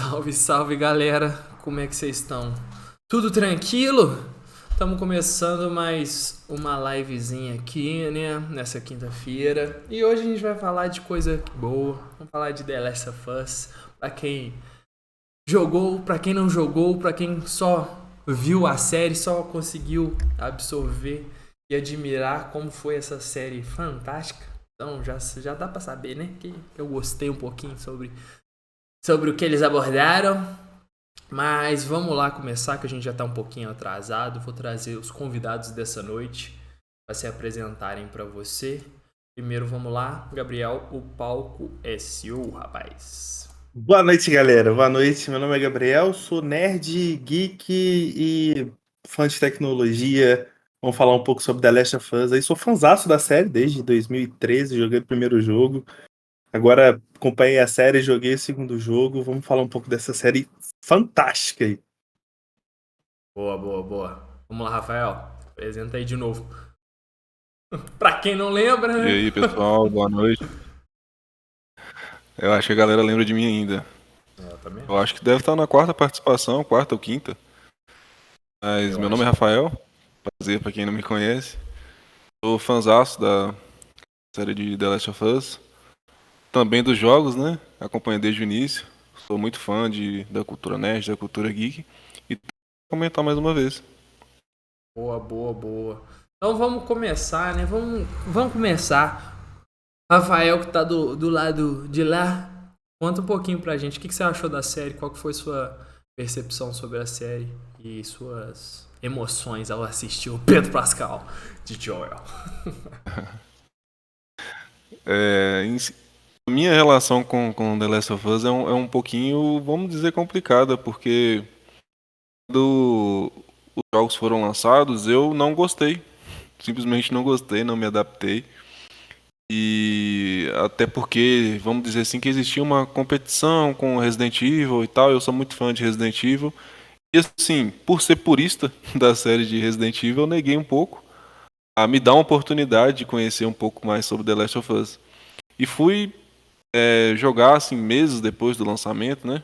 Salve, salve galera, como é que vocês estão? Tudo tranquilo? Estamos começando mais uma livezinha aqui, né, nessa quinta-feira. E hoje a gente vai falar de coisa boa, vamos falar de The Last of Us. Pra quem jogou, pra quem não jogou, pra quem só viu a série, só conseguiu absorver e admirar como foi essa série fantástica. Então já dá pra saber, né, que eu gostei um pouquinho sobre o que eles abordaram. Mas vamos lá começar, que a gente já está um pouquinho atrasado. Vou trazer os convidados dessa noite para se apresentarem para você. Primeiro vamos lá, Gabriel, o palco é seu, rapaz. Boa noite, galera. Boa noite. Meu nome é Gabriel, sou nerd, geek e fã de tecnologia. Vamos falar um pouco sobre The Last of Us. Aí sou fãzaço da série desde 2013, joguei o primeiro jogo. Agora acompanhei a série, joguei o segundo jogo. Vamos falar um pouco dessa série fantástica aí. Boa, boa, boa. Vamos lá, Rafael. Apresenta aí de novo. Pra quem não lembra, E né? aí, pessoal, boa noite. Eu acho que a galera lembra de mim ainda. Eu também Eu acho. acho que deve estar na quarta participação, quarta ou quinta. Mas Eu meu nome acho é que Rafael, prazer pra quem não me conhece. Sou fãzaço da série de The Last of Us. Também dos jogos, né? Acompanho desde o início. Sou muito fã da cultura nerd, da cultura geek. E vou comentar mais uma vez. boa, boa, boa. Então vamos começar, né? Vamos começar. Rafael, que tá do lado de lá, conta um pouquinho pra gente. O que você achou da série? Qual que foi sua percepção sobre a série? E suas emoções ao assistir o Pedro Pascal de Joel? É, minha relação com The Last of Us é um pouquinho, vamos dizer, complicada, porque quando os jogos foram lançados, eu não gostei. Simplesmente não gostei, não me adaptei. E até porque, vamos dizer assim, que existia uma competição com Resident Evil e tal. Eu sou muito fã de Resident Evil. E assim, por ser purista da série de Resident Evil, eu neguei um pouco a me dar uma oportunidade de conhecer um pouco mais sobre The Last of Us. E fui jogar assim meses depois do lançamento, né?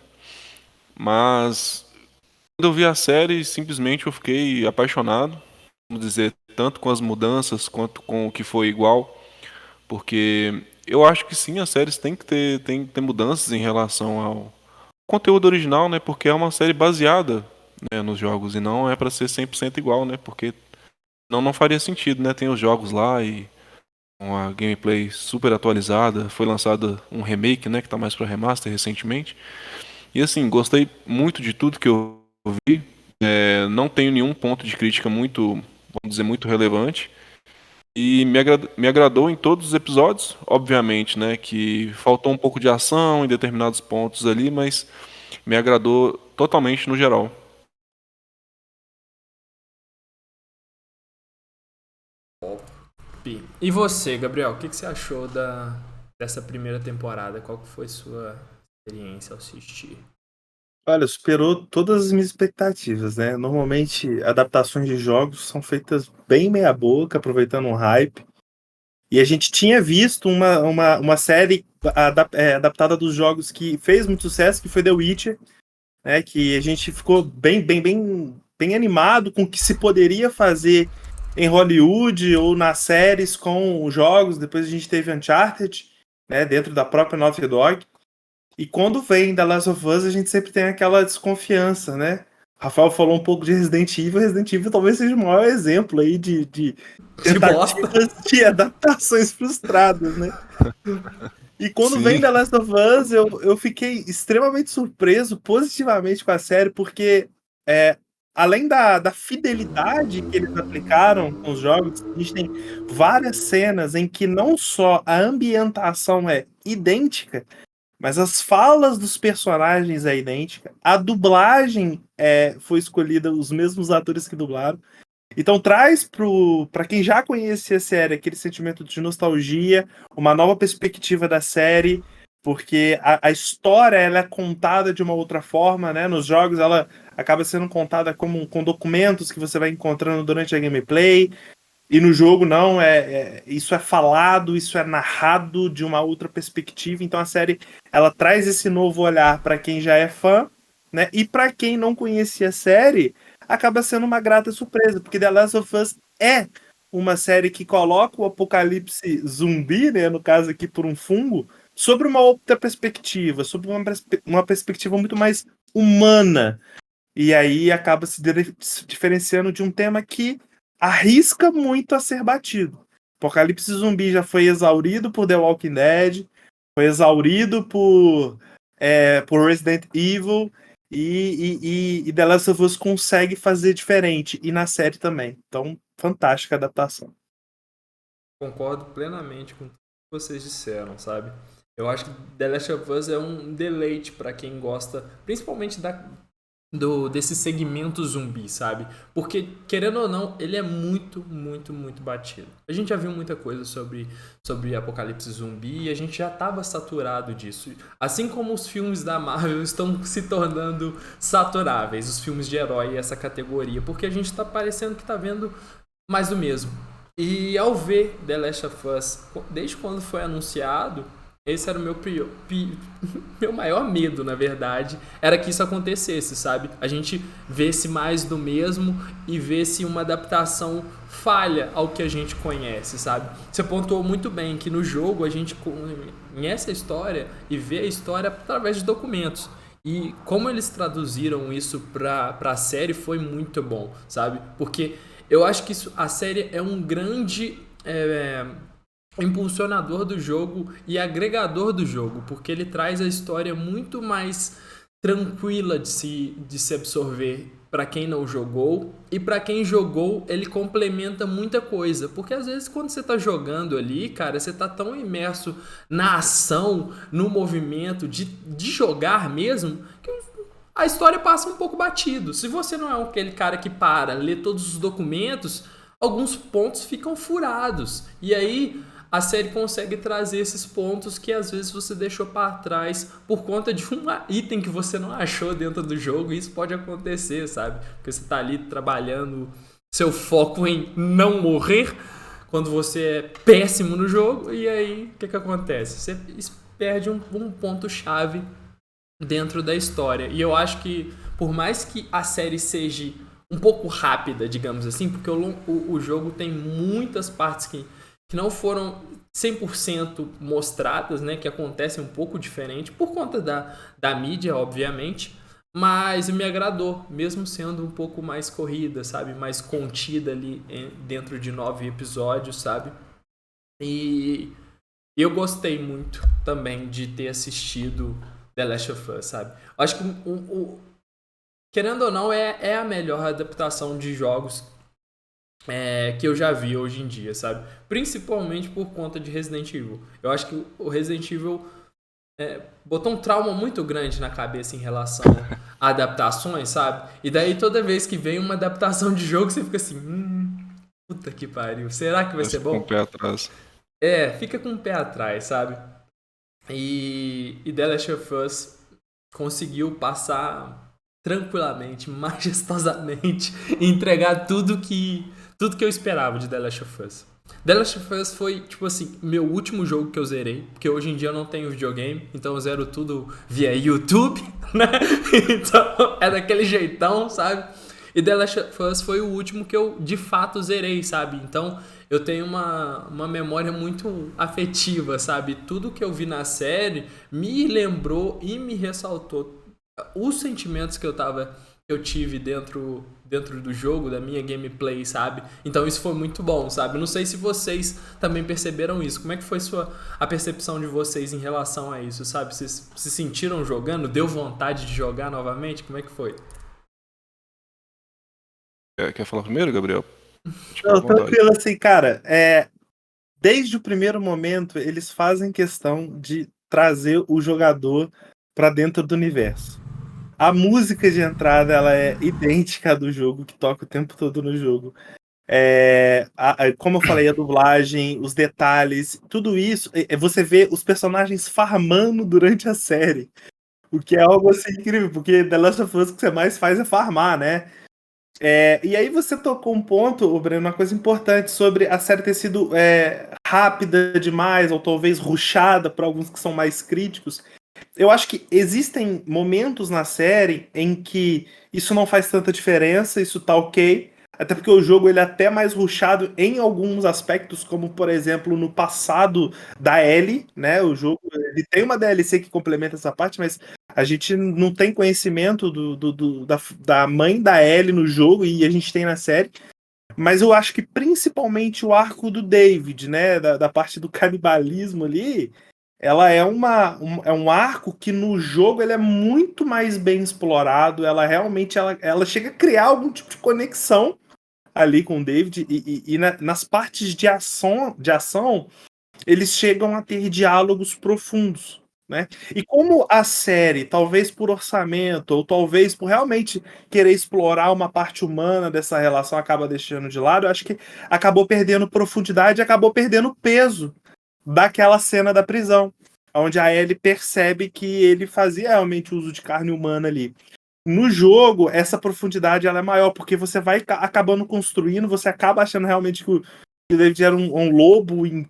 Mas quando eu vi a série, simplesmente eu fiquei apaixonado, vamos dizer, tanto com as mudanças quanto com o que foi igual. Porque eu acho que sim, as séries têm que ter mudanças em relação ao conteúdo original, né? Porque é uma série baseada, né, nos jogos e não é para ser 100% igual, né? Porque não faria sentido, né? Tem os jogos lá e uma gameplay super atualizada, foi lançado um remake, né, que tá mais para remaster recentemente. E assim, gostei muito de tudo que eu vi. Não tenho nenhum ponto de crítica muito, vamos dizer, muito relevante. E me agradou em todos os episódios, obviamente, né? Que faltou um pouco de ação em determinados pontos ali, mas me agradou totalmente no geral. E você, Gabriel, o que você achou dessa primeira temporada? Qual que foi sua experiência ao assistir? Olha, superou todas as minhas expectativas, né? Normalmente, adaptações de jogos são feitas bem meia boca, aproveitando um hype. E a gente tinha visto uma série adaptada dos jogos que fez muito sucesso, que foi The Witcher, né? Que a gente ficou bem animado com o que se poderia fazer em Hollywood ou nas séries com os jogos. Depois a gente teve Uncharted, né? Dentro da própria Naughty Dog. E quando vem The Last of Us, a gente sempre tem aquela desconfiança, né? O Rafael falou um pouco de Resident Evil. Resident Evil talvez seja o maior exemplo aí de De bosta! tentativas de adaptações frustradas, né? E quando vem Sim, The Last of Us, eu fiquei extremamente surpreso positivamente com a série, porque é, além da fidelidade que eles aplicaram com os jogos, a gente tem várias cenas em que não só a ambientação é idêntica, mas as falas dos personagens é idêntica, a dublagem foi escolhida, os mesmos atores que dublaram. Então traz para quem já conhece a série aquele sentimento de nostalgia, uma nova perspectiva da série, porque a história ela é contada de uma outra forma, né? Nos jogos ela acaba sendo contada como com documentos que você vai encontrando durante a gameplay. E no jogo não, isso é falado, isso é narrado de uma outra perspectiva. Então a série ela traz esse novo olhar para quem já é fã, né? E para quem não conhecia a série, acaba sendo uma grata surpresa, porque The Last of Us é uma série que coloca o apocalipse zumbi, né? No caso aqui por um fungo, sobre uma outra perspectiva, sobre uma perspectiva muito mais humana. E aí acaba se diferenciando de um tema que arrisca muito a ser batido. Apocalipse zumbi já foi exaurido por The Walking Dead, foi exaurido por Resident Evil, e The Last of Us consegue fazer diferente, e na série também. Então, fantástica a adaptação. Concordo plenamente com o que vocês disseram, sabe? Eu acho que The Last of Us é um deleite pra quem gosta, principalmente desse segmento zumbi, sabe? Porque, querendo ou não, ele é muito, muito, muito batido. A gente já viu muita coisa sobre apocalipse zumbi e a gente já estava saturado disso. Assim como os filmes da Marvel estão se tornando saturáveis, os filmes de herói e essa categoria, porque a gente tá parecendo que tá vendo mais do mesmo. E ao ver The Last of Us, desde quando foi anunciado, esse era o meu maior medo, na verdade, era que isso acontecesse, sabe? A gente vê-se mais do mesmo e vê-se uma adaptação falha ao que a gente conhece, sabe? Você pontuou muito bem que no jogo a gente conhece a história e vê a história através de documentos. E como eles traduziram isso pra série foi muito bom, sabe? Porque eu acho que a série é um grande impulsionador do jogo e agregador do jogo, porque ele traz a história muito mais tranquila de se absorver para quem não jogou, e para quem jogou ele complementa muita coisa, porque às vezes quando você tá jogando ali, cara, você tá tão imerso na ação, no movimento de jogar mesmo, que a história passa um pouco batido. Se você não é aquele cara que lê todos os documentos, alguns pontos ficam furados. E aí a série consegue trazer esses pontos que às vezes você deixou para trás por conta de um item que você não achou dentro do jogo. E isso pode acontecer, sabe? Porque você tá ali trabalhando seu foco em não morrer quando você é péssimo no jogo. E aí, o que acontece? Você perde um ponto-chave dentro da história. E eu acho que, por mais que a série seja um pouco rápida, digamos assim, porque o jogo tem muitas partes que não foram 100% mostradas, né, que acontecem um pouco diferente, por conta da mídia, obviamente, mas me agradou, mesmo sendo um pouco mais corrida, sabe, mais contida ali dentro de 9 episódios, sabe, e eu gostei muito também de ter assistido The Last of Us, sabe, acho que querendo ou não, é a melhor adaptação de jogos que eu já vi hoje em dia, sabe? Principalmente por conta de Resident Evil. Eu acho que o Resident Evil botou um trauma muito grande na cabeça em relação a adaptações, sabe? E daí toda vez que vem uma adaptação de jogo, você fica assim, puta que pariu, será que vai ser bom? Com o pé atrás. Fica com o pé atrás, sabe? E The Last of Us conseguiu passar tranquilamente, majestosamente, e entregar tudo que eu esperava de The Last of Us. The Last of Us foi, tipo assim, meu último jogo que eu zerei, porque hoje em dia eu não tenho videogame, então eu zero tudo via YouTube, né? Então é daquele jeitão, sabe? E The Last of Us foi o último que eu de fato zerei, sabe? Então eu tenho uma memória muito afetiva, sabe? Tudo que eu vi na série me lembrou e me ressaltou os sentimentos que eu tive dentro do jogo, da minha gameplay, sabe? Então isso foi muito bom, sabe? Não sei se vocês também perceberam isso. Como é que foi a percepção de vocês em relação a isso, sabe? Vocês se sentiram jogando? Deu vontade de jogar novamente? Como é que foi? Quer falar primeiro, Gabriel? Não, tranquilo, assim, cara, desde o primeiro momento eles fazem questão de trazer o jogador para dentro do universo. A música de entrada ela é idêntica à do jogo, que toca o tempo todo no jogo. Como eu falei, a dublagem, os detalhes, tudo isso, você vê os personagens farmando durante a série. O que é algo assim incrível, porque The Last of Us o que você mais faz é farmar, né? E aí você tocou um ponto, ô Breno, uma coisa importante sobre a série ter sido rápida demais, ou talvez rushada para alguns que são mais críticos. Eu acho que existem momentos na série em que isso não faz tanta diferença, isso tá ok. Até porque o jogo ele é até mais rushado em alguns aspectos, como por exemplo no passado da Ellie, né? O jogo ele tem uma DLC que complementa essa parte, mas a gente não tem conhecimento da mãe da Ellie no jogo e a gente tem na série. Mas eu acho que principalmente o arco do David, né? Da parte do canibalismo ali, ela é um arco que no jogo ele é muito mais bem explorado. Ela realmente ela chega a criar algum tipo de conexão ali com o David nas partes de ação eles chegam a ter diálogos profundos, né? E como a série, talvez por orçamento ou talvez por realmente querer explorar uma parte humana dessa relação, acaba deixando de lado, eu acho que acabou perdendo profundidade, acabou perdendo peso daquela cena da prisão, onde a Ellie percebe que ele fazia realmente uso de carne humana ali. No jogo, essa profundidade ela é maior, porque você vai acabando construindo, você acaba achando realmente que o David era um lobo em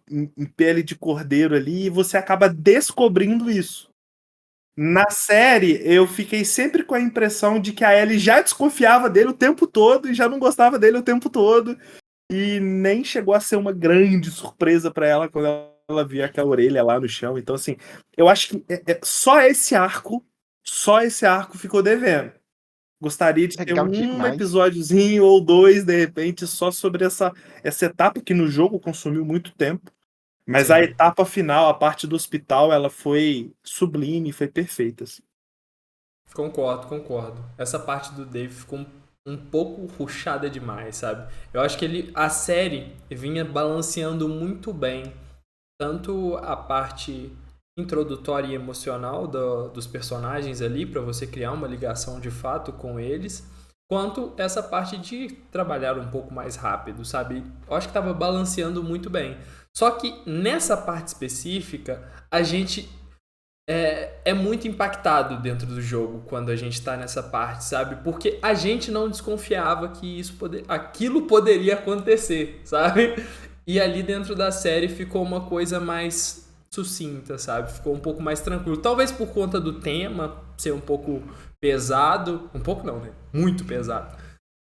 pele de cordeiro ali, e você acaba descobrindo isso. Na série, eu fiquei sempre com a impressão de que a Ellie já desconfiava dele o tempo todo e já não gostava dele o tempo todo. E nem chegou a ser uma grande surpresa pra ela quando ela via aquela orelha lá no chão. Então, assim, eu acho que só esse arco ficou devendo. Gostaria de ter Legal um demais. episódiozinho ou dois, de repente, só sobre essa etapa que no jogo consumiu muito tempo. Mas a Sim. etapa final, a parte do hospital, ela foi sublime, foi perfeita, assim. Concordo. Essa parte do Dave ficou um pouco rushada demais, sabe? Eu acho que a série vinha balanceando muito bem tanto a parte introdutória e emocional dos personagens ali, para você criar uma ligação de fato com eles, quanto essa parte de trabalhar um pouco mais rápido, sabe? Eu acho que estava balanceando muito bem. Só que nessa parte específica, a gente é muito impactado dentro do jogo quando a gente tá nessa parte, sabe? Porque a gente não desconfiava que aquilo poderia acontecer, sabe? E ali dentro da série ficou uma coisa mais sucinta, sabe? Ficou um pouco mais tranquilo. Talvez por conta do tema ser um pouco pesado. Um pouco não, né? Muito pesado.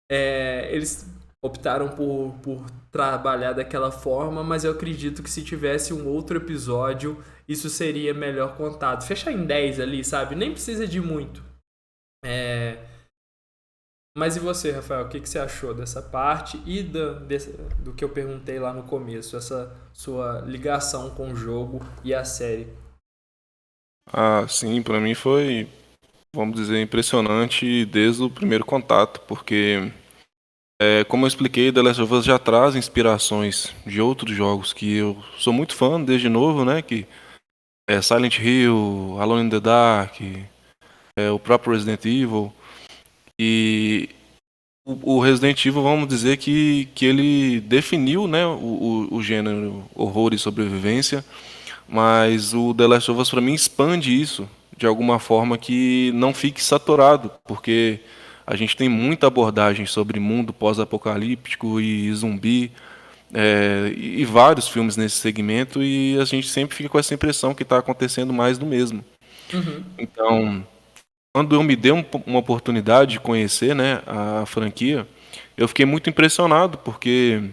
Eles optaram por trabalhar daquela forma, mas eu acredito que se tivesse um outro episódio, isso seria melhor contado. Fechar em 10 ali, sabe? Nem precisa de muito. Mas e você, Rafael? O que você achou dessa parte e do que eu perguntei lá no começo? Essa sua ligação com o jogo e a série? Ah, sim, pra mim foi, vamos dizer, impressionante desde o primeiro contato, porque, como eu expliquei, The Last of Us já traz inspirações de outros jogos que eu sou muito fã desde novo, né? Que é Silent Hill, Alone in the Dark, o próprio Resident Evil. E o Resident Evil, vamos dizer que ele definiu, né, o gênero horror e sobrevivência, mas o The Last of Us para mim expande isso de alguma forma que não fique saturado, porque a gente tem muita abordagem sobre mundo pós-apocalíptico e zumbi, e vários filmes nesse segmento, e a gente sempre fica com essa impressão que está acontecendo mais do mesmo. Uhum. Então, quando eu me dei uma oportunidade de conhecer, né, a franquia, eu fiquei muito impressionado, porque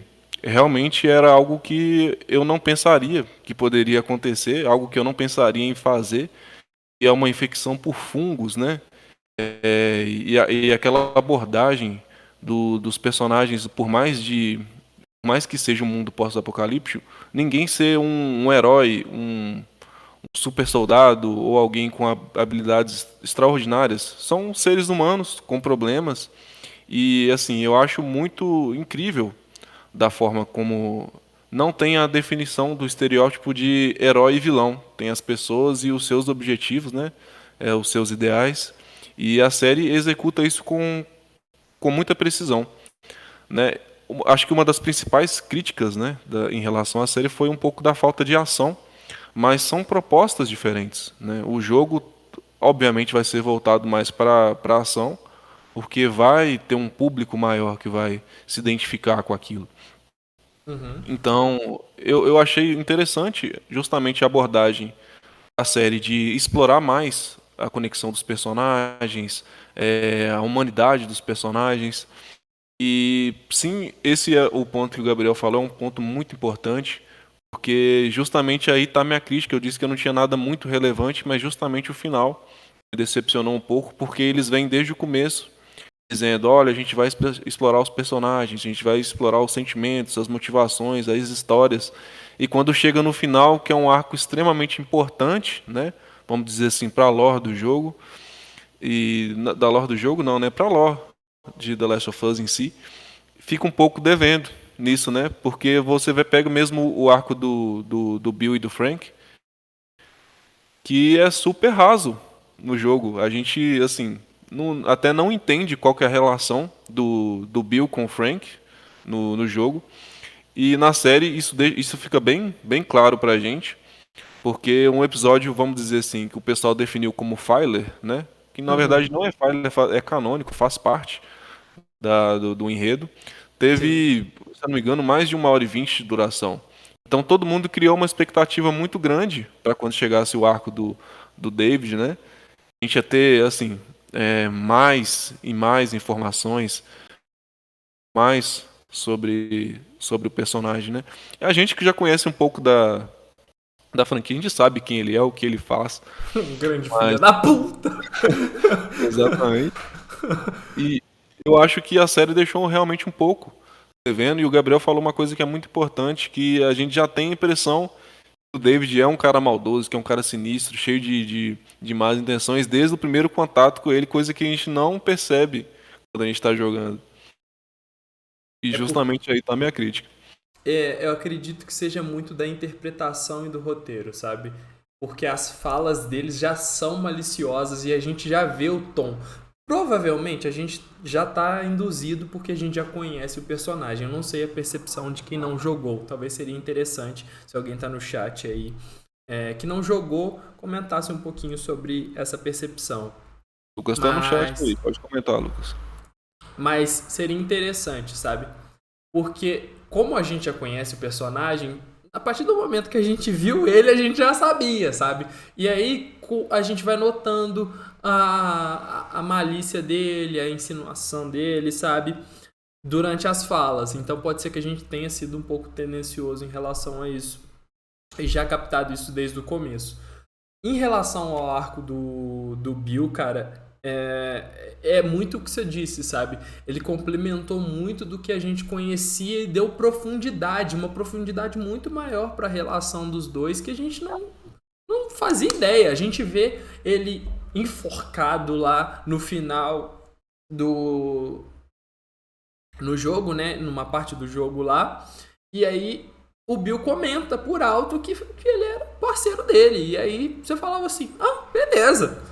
realmente era algo que eu não pensaria que poderia acontecer, algo que eu não pensaria em fazer, e é uma infecção por fungos, né? E aquela abordagem dos personagens, por mais que seja um mundo pós-apocalíptico, ninguém ser um herói, um super soldado ou alguém com habilidades extraordinárias. São seres humanos com problemas. E assim, eu acho muito incrível da forma como não tem a definição do estereótipo de herói e vilão. Tem as pessoas e os seus objetivos, né? Os seus ideais. E a série executa isso com muita precisão, né? Acho que uma das principais críticas, né, em relação à série foi um pouco da falta de ação, mas são propostas diferentes, né? O jogo, obviamente, vai ser voltado mais para a ação, porque vai ter um público maior que vai se identificar com aquilo. Então, eu achei interessante justamente a abordagem da série de explorar mais a conexão dos personagens, a humanidade dos personagens. E sim, esse é o ponto que o Gabriel falou, é um ponto muito importante, porque justamente aí está a minha crítica. Eu disse que eu não tinha nada muito relevante, mas justamente o final me decepcionou um pouco, porque eles vêm desde o começo dizendo, olha, a gente vai explorar os personagens, a gente vai explorar os sentimentos, as motivações, as histórias. E quando chega no final, que é um arco extremamente importante, né? Vamos dizer assim, para a lore do jogo, e da lore do jogo não, né? Para a lore de The Last of Us em si, fica um pouco devendo nisso, né? Porque você pega mesmo o arco do Bill e do Frank, que é super raso no jogo. A gente, assim, até não entende qual que é a relação do Bill com o Frank no jogo. E na série isso fica bem claro pra gente. Porque um episódio, vamos dizer assim, que o pessoal definiu como filler, né? Que na verdade não é filler, é canônico, faz parte do enredo. Teve, se eu não me engano, mais de 1h20 de duração. Então todo mundo criou uma expectativa muito grande para quando chegasse o arco do David, né? A gente ia ter, assim, mais e mais informações, mais sobre o personagem, né? E a gente que já conhece um pouco da franquia, a gente sabe quem ele é, o que ele faz. Um grande filho da puta! Exatamente. E eu acho que a série deixou realmente um pouco devendo, e o Gabriel falou uma coisa que é muito importante, que a gente já tem a impressão que o David é um cara maldoso, que é um cara sinistro, cheio de más intenções, desde o primeiro contato com ele, coisa que a gente não percebe quando a gente está jogando. E justamente aí tá a minha crítica. Eu acredito que seja muito da interpretação e do roteiro, sabe? Porque as falas deles já são maliciosas e a gente já vê o tom. Provavelmente a gente já tá induzido porque a gente já conhece o personagem. Eu não sei a percepção de quem não jogou. Talvez seria interessante se alguém tá no chat aí que não jogou, comentasse um pouquinho sobre essa percepção. Lucas tá no chat aí, pode comentar, Lucas. Mas seria interessante, sabe? Porque como a gente já conhece o personagem, a partir do momento que a gente viu ele, a gente já sabia, sabe? E aí a gente vai notando a malícia dele, a insinuação dele, sabe? Durante as falas. Então pode ser que a gente tenha sido um pouco tendencioso em relação a isso. E já captado isso desde o começo. Em relação ao arco do Bill, cara, é muito o que você disse, sabe? Ele complementou muito do que a gente conhecia e deu profundidade, uma profundidade muito maior para a relação dos dois que a gente não fazia ideia. A gente vê ele enforcado lá no final no jogo, né? Numa parte do jogo lá. E aí o Bill comenta por alto que ele era parceiro dele. E aí você falava assim, beleza.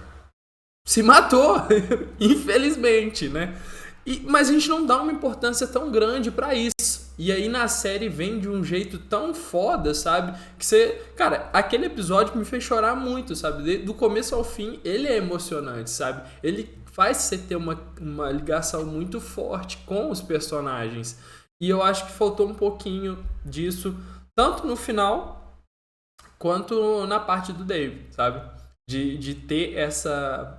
Se matou, infelizmente, né? Mas a gente não dá uma importância tão grande pra isso. E aí na série vem de um jeito tão foda, sabe? Que você... Cara, aquele episódio me fez chorar muito, sabe? Do começo ao fim, ele é emocionante, sabe? Ele faz você ter uma ligação muito forte com os personagens. E eu acho que faltou um pouquinho disso, tanto no final, quanto na parte do David, sabe? De ter essa...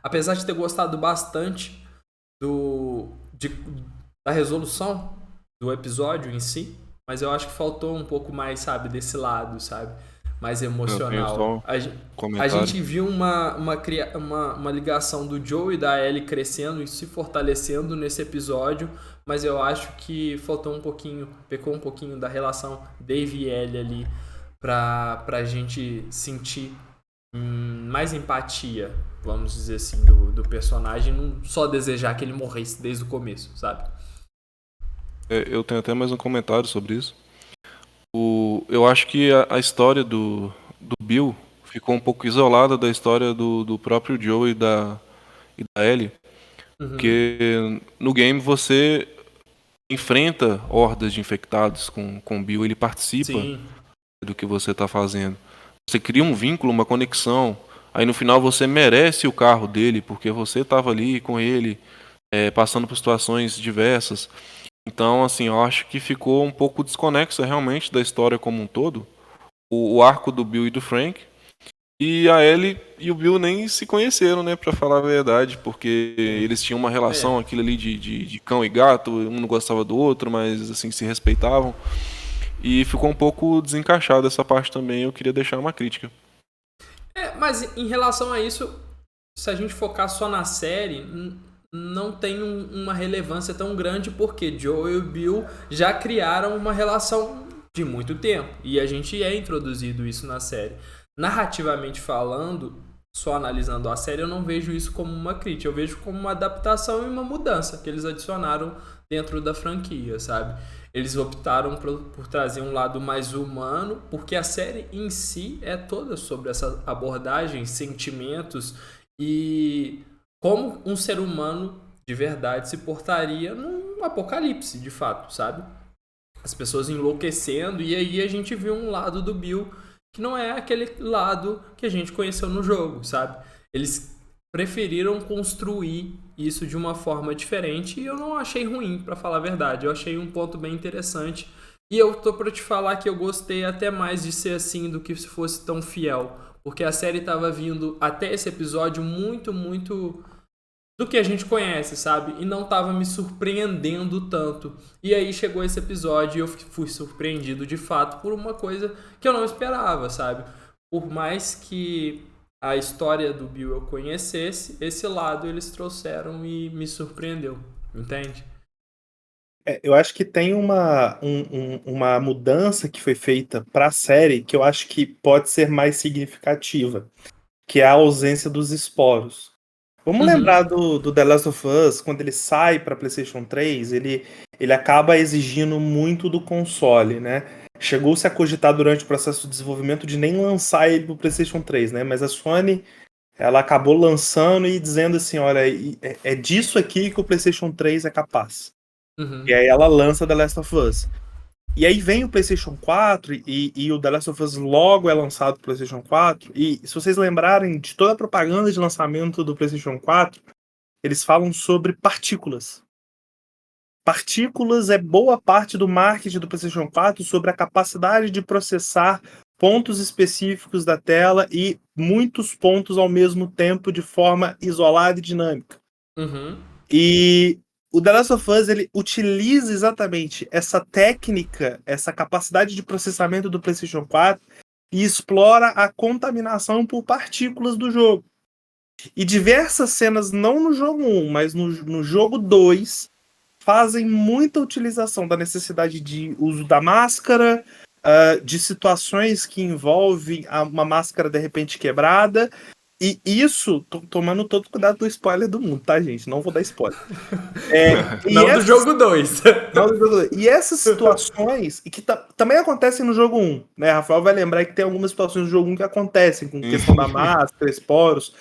apesar de ter gostado bastante da resolução do episódio em si, mas eu acho que faltou um pouco mais, sabe, desse lado, sabe, mais emocional. A gente viu uma ligação do Joe e da Ellie crescendo e se fortalecendo nesse episódio, mas eu acho que pecou um pouquinho da relação Dave e Ellie ali pra gente sentir mais empatia, vamos dizer assim, do personagem, não só desejar que ele morresse desde o começo, sabe? Eu tenho até mais um comentário sobre isso. Eu acho que a história do Bill ficou um pouco isolada da história do próprio Joe e da Ellie. Porque no game você enfrenta hordas de infectados com o Bill, ele participa do que você está fazendo. Você cria um vínculo, uma conexão. aí no final você merece o carro dele, porque você estava ali com ele, passando por situações diversas. Então, assim, eu acho que ficou um pouco desconexa realmente da história como um todo, o arco do Bill e do Frank. E a Ellie e o Bill nem se conheceram, né, pra falar a verdade, porque eles tinham uma relação, aquilo ali de cão e gato, um não gostava do outro, mas, assim, se respeitavam. E ficou um pouco desencaixada essa parte também, eu queria deixar uma crítica. Mas em relação a isso, se a gente focar só na série, não tem uma relevância tão grande, porque Joe e o Bill já criaram uma relação de muito tempo. E a gente é introduzido isso na série. Narrativamente falando, só analisando a série, eu não vejo isso como uma crítica. Eu vejo como uma adaptação e uma mudança que eles adicionaram dentro da franquia, sabe? Eles optaram por trazer um lado mais humano, porque a série em si é toda sobre essa abordagem, sentimentos e como um ser humano de verdade se portaria num apocalipse, de fato, sabe? As pessoas enlouquecendo, e aí a gente viu um lado do Bill que não é aquele lado que a gente conheceu no jogo, sabe? Eles preferiram construir isso de uma forma diferente e eu não achei ruim, pra falar a verdade. Eu achei um ponto bem interessante e eu tô pra te falar que eu gostei até mais de ser assim do que se fosse tão fiel, porque a série tava vindo até esse episódio muito do que a gente conhece, sabe? E não tava me surpreendendo tanto. E aí chegou esse episódio e eu fui surpreendido de fato por uma coisa que eu não esperava, sabe? Por mais que a história do Bill eu conhecesse, esse lado eles trouxeram e me surpreendeu, entende? Eu acho que tem uma mudança que foi feita para a série que eu acho que pode ser mais significativa, que é a ausência dos esporos. Vamos lembrar do The Last of Us, quando ele sai para PlayStation 3, ele acaba exigindo muito do console, né? Chegou-se a cogitar durante o processo de desenvolvimento de nem lançar ele pro PlayStation 3, né? Mas a Sony, ela acabou lançando e dizendo assim, olha, é disso aqui que o PlayStation 3 é capaz. E aí ela lança The Last of Us. E aí vem o PlayStation 4 e o The Last of Us logo é lançado pro PlayStation 4. E se vocês lembrarem de toda a propaganda de lançamento do PlayStation 4, eles falam sobre partículas. Partículas é boa parte do marketing do PlayStation 4 sobre a capacidade de processar pontos específicos da tela e muitos pontos ao mesmo tempo de forma isolada e dinâmica. E o The Last of Us, ele utiliza exatamente essa técnica, essa capacidade de processamento do PlayStation 4 e explora a contaminação por partículas do jogo. E diversas cenas, não no jogo 1, mas no jogo 2, fazem muita utilização da necessidade de uso da máscara, de situações que envolvem uma máscara de repente quebrada. E isso, tomando todo cuidado do spoiler do mundo, tá, gente? Não vou dar spoiler. Não do jogo 2. Não do jogo 2. E essas situações, e que também acontecem no jogo 1, né? Rafael vai lembrar que tem algumas situações no jogo 1 que acontecem, com questão da máscara, esporos,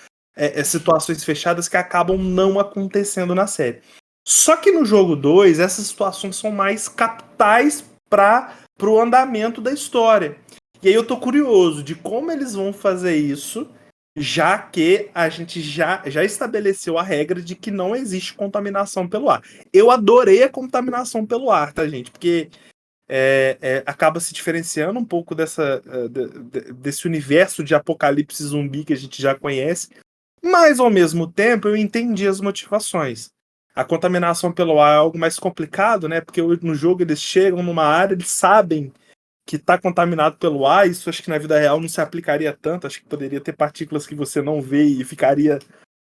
situações fechadas que acabam não acontecendo na série. Só que no jogo 2, essas situações são mais capitais pro andamento da história. E aí eu tô curioso de como eles vão fazer isso, já que a gente já estabeleceu a regra de que não existe contaminação pelo ar. Eu adorei a contaminação pelo ar, tá, gente? Porque acaba se diferenciando um pouco desse universo de apocalipse zumbi que a gente já conhece, mas ao mesmo tempo eu entendi as motivações. A contaminação pelo ar é algo mais complicado, né? Porque no jogo eles chegam numa área, eles sabem que está contaminado pelo ar. Isso acho que na vida real não se aplicaria tanto. Acho que poderia ter partículas que você não vê e ficaria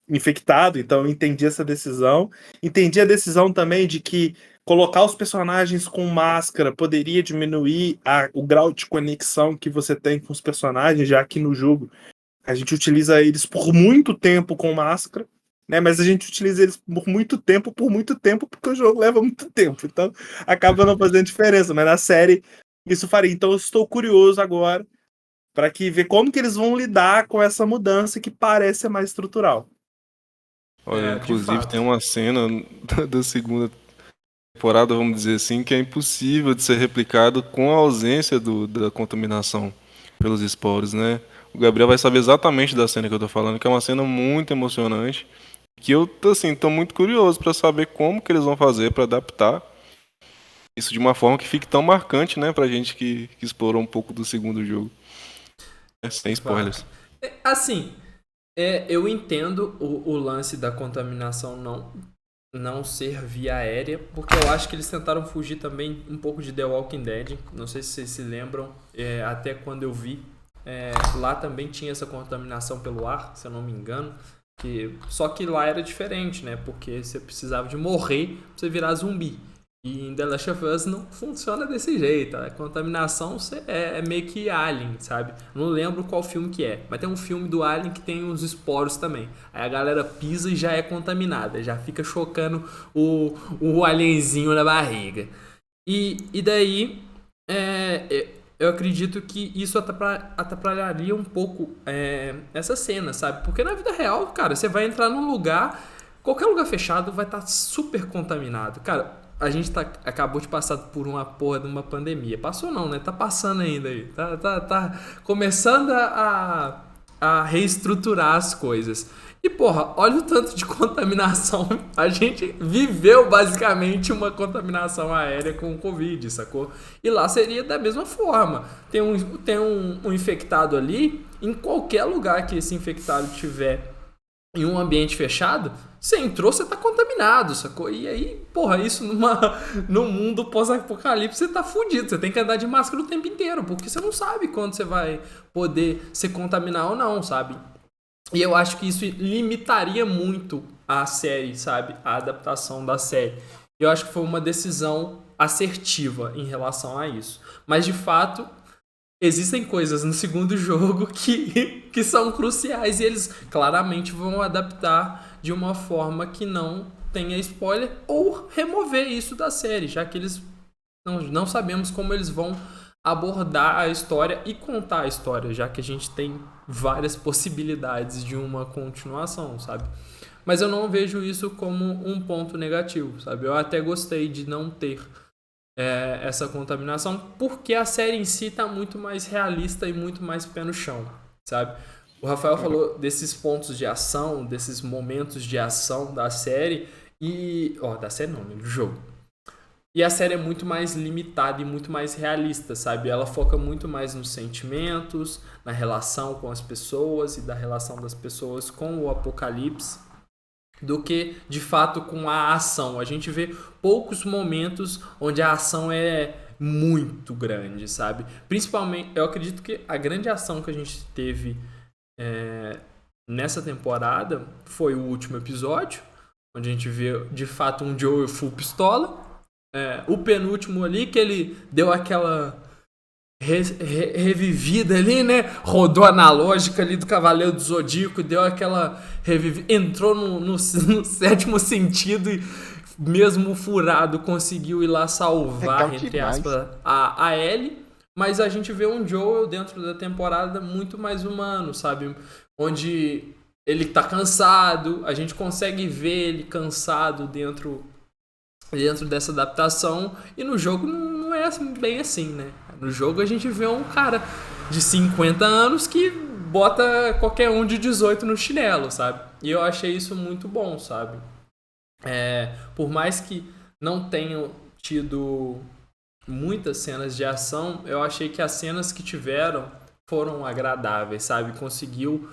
infectado. Então eu entendi essa decisão. Entendi a decisão também de que colocar os personagens com máscara poderia diminuir o grau de conexão que você tem com os personagens, já que no jogo a gente utiliza eles por muito tempo com máscara, né? Mas a gente utiliza eles por muito tempo, porque o jogo leva muito tempo. Então acaba não fazendo diferença. Mas na série isso faria. Então eu estou curioso agora para ver como que eles vão lidar com essa mudança que parece ser mais estrutural. Olha, inclusive tem uma cena da segunda temporada, vamos dizer assim, que é impossível de ser replicado com a ausência da contaminação. pelos esporos, né? O Gabriel vai saber exatamente da cena que eu tô falando, que é uma cena muito emocionante, que eu, assim, tô muito curioso pra saber como que eles vão fazer pra adaptar isso de uma forma que fique tão marcante, né, pra gente que explorou um pouco do segundo jogo. Sem spoilers. Assim, eu entendo o lance da contaminação não ser via aérea, porque eu acho que eles tentaram fugir também um pouco de The Walking Dead. Não sei se vocês se lembram, até quando eu vi, lá também tinha essa contaminação pelo ar, se eu não me engano. Só que lá era diferente, né? Porque você precisava de morrer pra você virar zumbi. E em The Last of Us não funciona desse jeito. A contaminação é meio que Alien, sabe? Não lembro qual filme que é, mas tem um filme do Alien que tem os esporos também. Aí a galera pisa e já é contaminada, já fica chocando o alienzinho na barriga. E daí, eu acredito que isso atrapalharia um pouco essa cena, sabe? Porque na vida real, cara, você vai entrar num lugar, qualquer lugar fechado vai estar super contaminado. Cara, a gente acabou de passar por uma porra de uma pandemia. Passou não, né? Tá passando ainda aí. Tá começando a reestruturar as coisas. E, porra, olha o tanto de contaminação. A gente viveu basicamente uma contaminação aérea com o Covid, sacou? E lá seria da mesma forma. Tem um infectado ali, em qualquer lugar que esse infectado tiver em um ambiente fechado, você entrou, você tá contaminado, sacou? E aí, porra, isso num mundo pós-apocalipse, você tá fudido. Você tem que andar de máscara o tempo inteiro, porque você não sabe quando você vai poder se contaminar ou não, sabe? E eu acho que isso limitaria muito a série, sabe? A adaptação da série. Eu acho que foi uma decisão assertiva em relação a isso. Mas, de fato, existem coisas no segundo jogo que são cruciais e eles claramente vão adaptar de uma forma que não tenha spoiler ou remover isso da série, já que eles não sabemos como eles vão abordar a história e contar a história, já que a gente tem várias possibilidades de uma continuação, sabe? Mas eu não vejo isso como um ponto negativo, sabe? Eu até gostei de não ter essa contaminação, porque a série em si tá muito mais realista e muito mais pé no chão, sabe? O Rafael falou desses pontos de ação, desses momentos de ação da série da série não, do jogo. E a série é muito mais limitada e muito mais realista, sabe? Ela foca muito mais nos sentimentos, na relação com as pessoas e da relação das pessoas com o apocalipse, do que de fato com a ação. A gente vê poucos momentos onde a ação é muito grande, sabe? Principalmente, eu acredito que a grande ação que a gente teve nessa temporada foi o último episódio, onde a gente vê de fato um Joel full pistola. O penúltimo ali, que ele deu aquela revivida ali, né? Rodou a analógica ali do Cavaleiro do Zodíaco, deu aquela revivida, entrou no sétimo sentido e mesmo furado conseguiu ir lá salvar, entre aspas, a Ellie. Mas a gente vê um Joel dentro da temporada muito mais humano, sabe? Onde ele tá cansado, a gente consegue ver ele cansado dentro dessa adaptação, e no jogo não é bem assim, né? No jogo a gente vê um cara de 50 anos que bota qualquer um de 18 no chinelo, sabe? E eu achei isso muito bom, sabe? Por mais que não tenham tido muitas cenas de ação, eu achei que as cenas que tiveram foram agradáveis, sabe? Conseguiu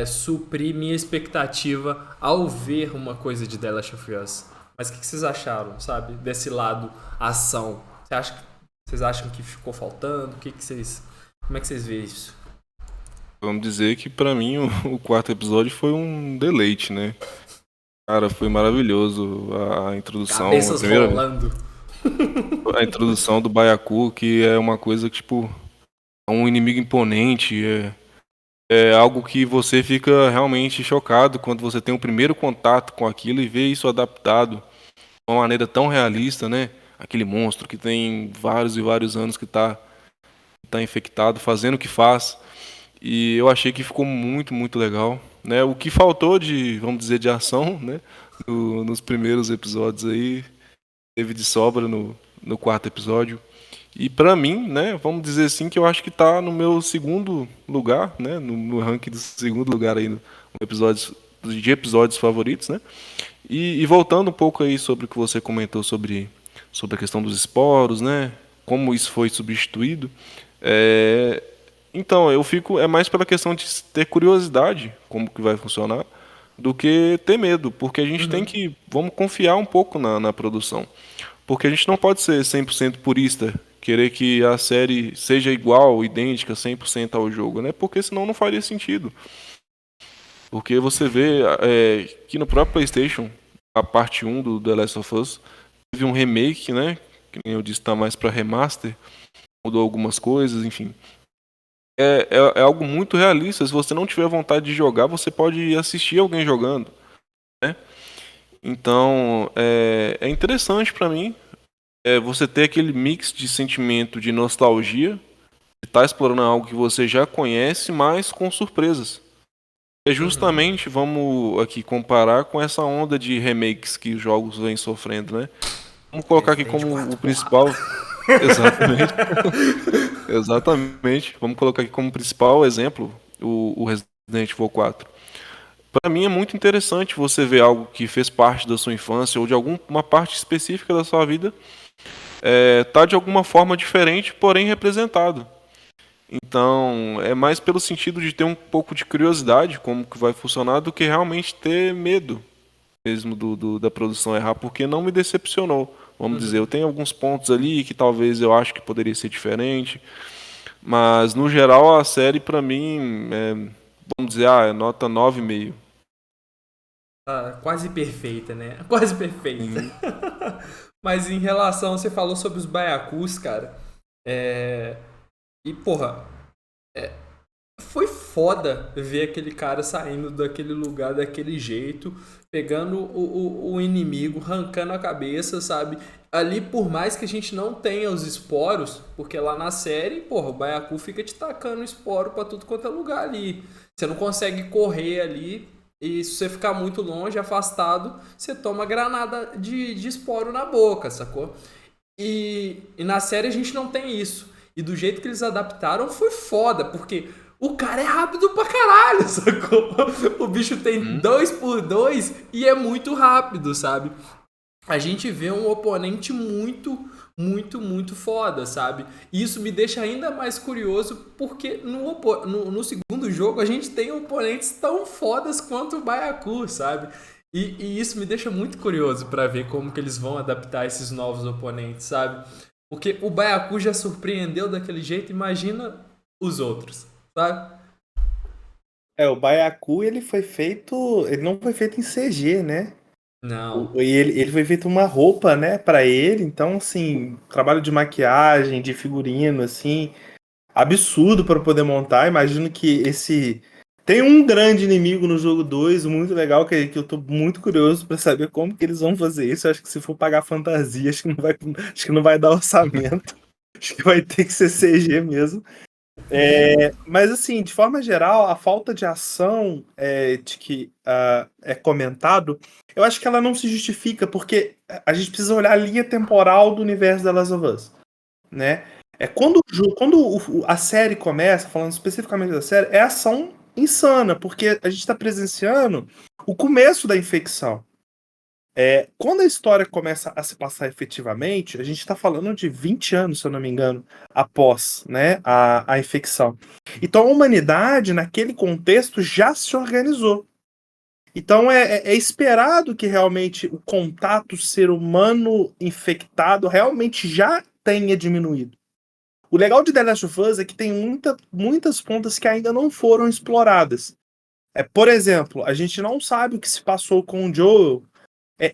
suprir minha expectativa ao ver uma coisa de The Last of Us. Mas o que vocês acharam, sabe? Desse lado ação. Vocês acham que ficou faltando? Como é que vocês veem isso? Vamos dizer que pra mim o quarto episódio foi um deleite, né? Cara, foi maravilhoso a introdução. Cabeças rolando. A introdução do Byaku, que é uma coisa que, tipo, é um inimigo imponente, é algo que você fica realmente chocado quando você tem o primeiro contato com aquilo e vê isso adaptado de uma maneira tão realista, né? Aquele monstro que tem vários e vários anos que tá infectado, fazendo o que faz. E eu achei que ficou muito, muito legal, né? O que faltou vamos dizer, de ação, né? Nos primeiros episódios aí, teve de sobra no quarto episódio. E pra mim, né, vamos dizer assim, que eu acho que tá no meu segundo lugar, né, no ranking do segundo lugar aí de episódios favoritos, né? E voltando um pouco aí sobre o que você comentou sobre a questão dos esporos, né? Como isso foi substituído. é, Então, eu fico. É mais pela questão de ter curiosidade como que vai funcionar do que ter medo. Porque a gente tem Uhum. que. Vamos confiar um pouco na produção. Porque a gente não pode ser 100% purista, querer que a série seja igual, idêntica, 100% ao jogo, né? Porque senão não faria sentido. Porque você vê que no próprio PlayStation, a parte um do The Last of Us, teve um remake, né? Que nem eu disse, tá mais pra remaster, mudou algumas coisas, enfim. É algo muito realista. Se você não tiver vontade de jogar, você pode assistir alguém jogando, né? Então, é interessante pra mim você ter aquele mix de sentimento de nostalgia, de estar explorando algo que você já conhece, mas com surpresas. É Uhum. justamente, vamos aqui comparar com essa onda de remakes que os jogos vêm sofrendo, né? Vamos colocar aqui Resident como o 4, porrada. principal. Exatamente, exatamente. Vamos colocar aqui como principal exemplo o Resident Evil 4. Para mim é muito interessante você ver algo que fez parte da sua infância ou de alguma parte específica da sua vida tá de alguma forma diferente, porém representado. Então, é mais pelo sentido de ter um pouco de curiosidade como que vai funcionar do que realmente ter medo mesmo da produção errar, porque não me decepcionou. Vamos dizer, eu Uhum. tenho alguns pontos ali que talvez eu acho que poderia ser diferente, mas no geral a série pra mim vamos dizer, é nota 9,5. Ah, quase perfeita, né? Quase perfeita. Sim. Mas em relação, você falou sobre os baiacus, cara. É... E, porra, foi foda ver aquele cara saindo daquele lugar daquele jeito, pegando o inimigo, arrancando a cabeça, sabe? Ali, por mais que a gente não tenha os esporos, porque lá na série, porra, o Baiacu fica te tacando esporo pra tudo quanto é lugar ali. Você não consegue correr ali, e se você ficar muito longe, afastado, você toma granada de esporo na boca, sacou? E na série a gente não tem isso. E do jeito que eles adaptaram foi foda, porque o cara é rápido pra caralho, sacou? O bicho tem Hum. 2 por 2 e é muito rápido, sabe? A gente vê um oponente muito foda, sabe? E isso me deixa ainda mais curioso porque no segundo jogo a gente tem oponentes tão fodas quanto o Baiacu, sabe? E isso me deixa muito curioso pra ver como que eles vão adaptar esses novos oponentes, sabe? Porque o Baiacu já surpreendeu daquele jeito, imagina os outros, sabe? O Baiacu, ele não foi feito em CG, né? Não. E ele foi feito uma roupa, né, pra ele, então, assim, trabalho de maquiagem, de figurino, assim, absurdo para poder montar. Imagino que esse. Tem um grande inimigo no jogo 2 muito legal, que eu tô muito curioso para saber como que eles vão fazer isso. Eu acho que se for pagar fantasia, acho que não vai dar orçamento. Acho que vai ter que ser CG mesmo. Mas assim, de forma geral, a falta de ação de que é comentado, eu acho que ela não se justifica, porque a gente precisa olhar a linha temporal do universo da Last of Us, né? Quando a série começa, falando especificamente da série, é ação insana, porque a gente está presenciando o começo da infecção. Quando a história começa a se passar efetivamente, a gente está falando de 20 anos, se eu não me engano, após, né, a infecção. Então a humanidade, naquele contexto, já se organizou. Então é esperado que realmente o contato ser humano infectado realmente já tenha diminuído. O legal de The Last of Us é que tem muitas pontas que ainda não foram exploradas. Por exemplo, a gente não sabe o que se passou com o Joel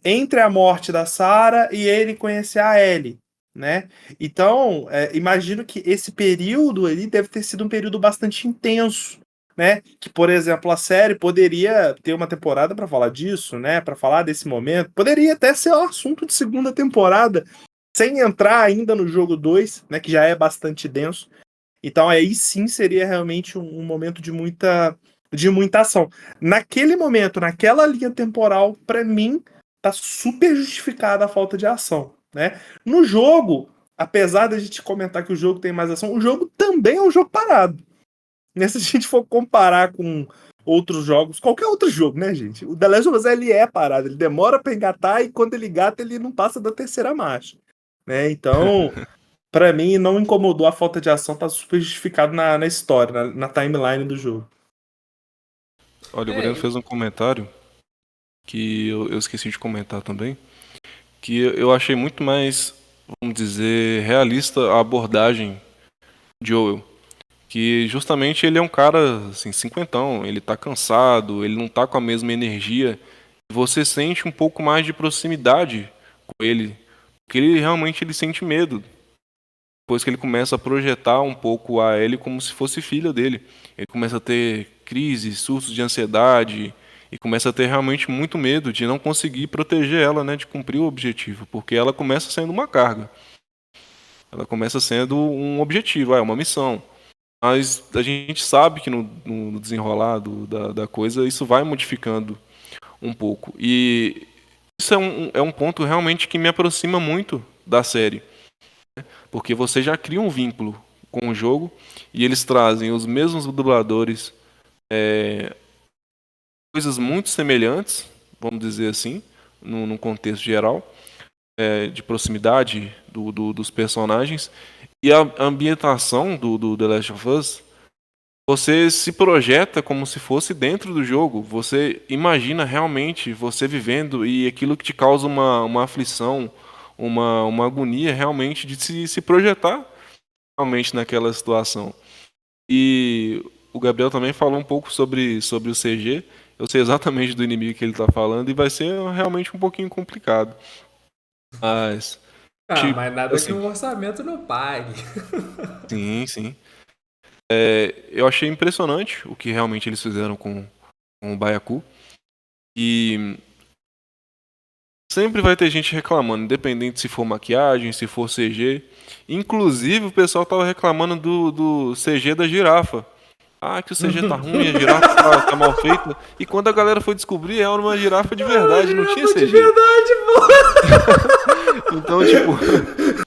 entre a morte da Sarah e ele conhecer a Ellie, né? Então, imagino que esse período ali deve ter sido um período bastante intenso, né? Que, por exemplo, a série poderia ter uma temporada para falar disso, né? Para falar desse momento. Poderia até ser um assunto de segunda temporada, sem entrar ainda no jogo 2, né? Que já é bastante denso. Então, aí sim seria realmente um momento de muita ação. Naquele momento, naquela linha temporal, para mim, tá super justificada a falta de ação, né? No jogo, apesar da gente comentar que o jogo tem mais ação, o jogo também é um jogo parado. Né? Se a gente for comparar com outros jogos, qualquer outro jogo, né, gente? O The Last of Us, ele é parado, ele demora pra engatar e quando ele engata, ele não passa da terceira marcha. Né? Então, pra mim, não incomodou a falta de ação, tá super justificado na história, na timeline do jogo. Olha, o Breno fez um comentário que eu esqueci de comentar também, que eu achei muito mais, vamos dizer, realista a abordagem de Joel. Que justamente ele é um cara, assim, cinquentão, ele tá cansado, ele não tá com a mesma energia. Você sente um pouco mais de proximidade com ele, porque ele sente medo. Depois que ele começa a projetar um pouco a Ellie como se fosse filha dele. Ele começa a ter crises, surtos de ansiedade e começa a ter realmente muito medo de não conseguir proteger ela, né, de cumprir o objetivo, porque ela começa sendo uma carga. Ela começa sendo um objetivo, é uma missão. Mas a gente sabe que no desenrolar da coisa isso vai modificando um pouco. E isso é um ponto realmente que me aproxima muito da série. Porque você já cria um vínculo com o jogo e eles trazem os mesmos dubladores, coisas muito semelhantes, vamos dizer assim, num contexto geral, de proximidade dos personagens. E a ambientação do The Last of Us, você se projeta como se fosse dentro do jogo. Você imagina realmente você vivendo e aquilo que te causa uma aflição, uma agonia realmente de se projetar realmente naquela situação. E o Gabriel também falou um pouco sobre o CG. Eu sei exatamente do inimigo que ele está falando e vai ser realmente um pouquinho complicado. Mas... mas nada assim, que um orçamento não pague. Sim, sim. Eu achei impressionante o que realmente eles fizeram com o Baiacu. E sempre vai ter gente reclamando, independente se for maquiagem, se for CG. Inclusive o pessoal tava reclamando do CG da girafa. Ah, que o CG tá ruim, a girafa tá mal feita. E quando a galera foi descobrir, era uma girafa de verdade, não tinha CG. De verdade, pô! Então, tipo...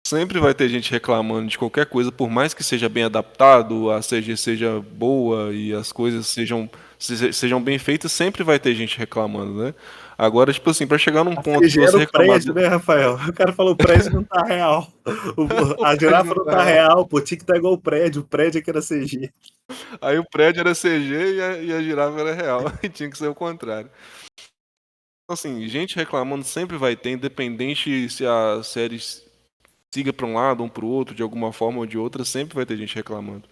Sempre vai ter gente reclamando de qualquer coisa, por mais que seja bem adaptado, a CG seja boa e as coisas sejam bem feitas, sempre vai ter gente reclamando, né? Agora, tipo assim, pra chegar num ponto que você reclamar... prédio, né, Rafael? O cara falou, o prédio não tá real. A girafa não tá real, pô, tinha que estar igual o prédio é que era CG. Aí o prédio era CG e a girafa era real, e tinha que ser o contrário. Então, assim, gente reclamando sempre vai ter, independente se a série siga para um lado ou para o outro, de alguma forma ou de outra, sempre vai ter gente reclamando.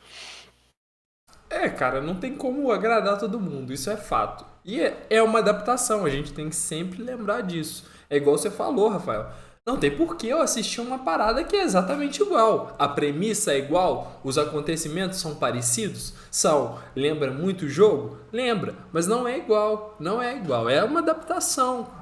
Cara, não tem como agradar todo mundo, isso é fato. E é uma adaptação, a gente tem que sempre lembrar disso. É igual você falou, Rafael. Não tem por que eu assistir uma parada que é exatamente igual. A premissa é igual, os acontecimentos são parecidos? São. Lembra muito o jogo? Lembra, mas não é igual. Não é igual, é uma adaptação.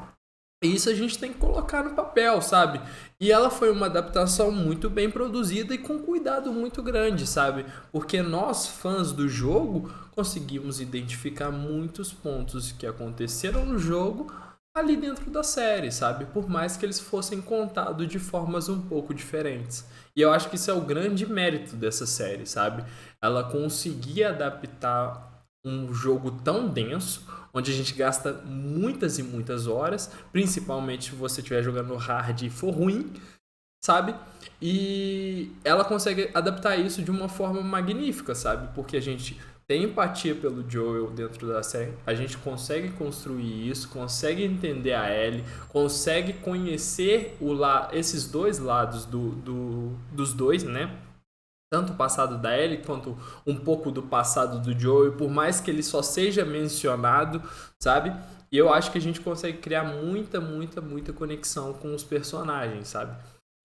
E isso a gente tem que colocar no papel, sabe? E ela foi uma adaptação muito bem produzida e com cuidado muito grande, sabe? Porque nós, fãs do jogo, conseguimos identificar muitos pontos que aconteceram no jogo ali dentro da série, sabe? Por mais que eles fossem contados de formas um pouco diferentes. E eu acho que isso é o grande mérito dessa série, sabe? Ela conseguia adaptar um jogo tão denso, onde a gente gasta muitas e muitas horas, principalmente se você estiver jogando hard e for ruim, sabe? E ela consegue adaptar isso de uma forma magnífica, sabe? Porque a gente tem empatia pelo Joel dentro da série, a gente consegue construir isso, consegue entender a Ellie, consegue conhecer esses dois lados dos dois, né? Tanto o passado da Ellie quanto um pouco do passado do Joel, por mais que ele só seja mencionado, sabe? E eu acho que a gente consegue criar muita conexão com os personagens, sabe?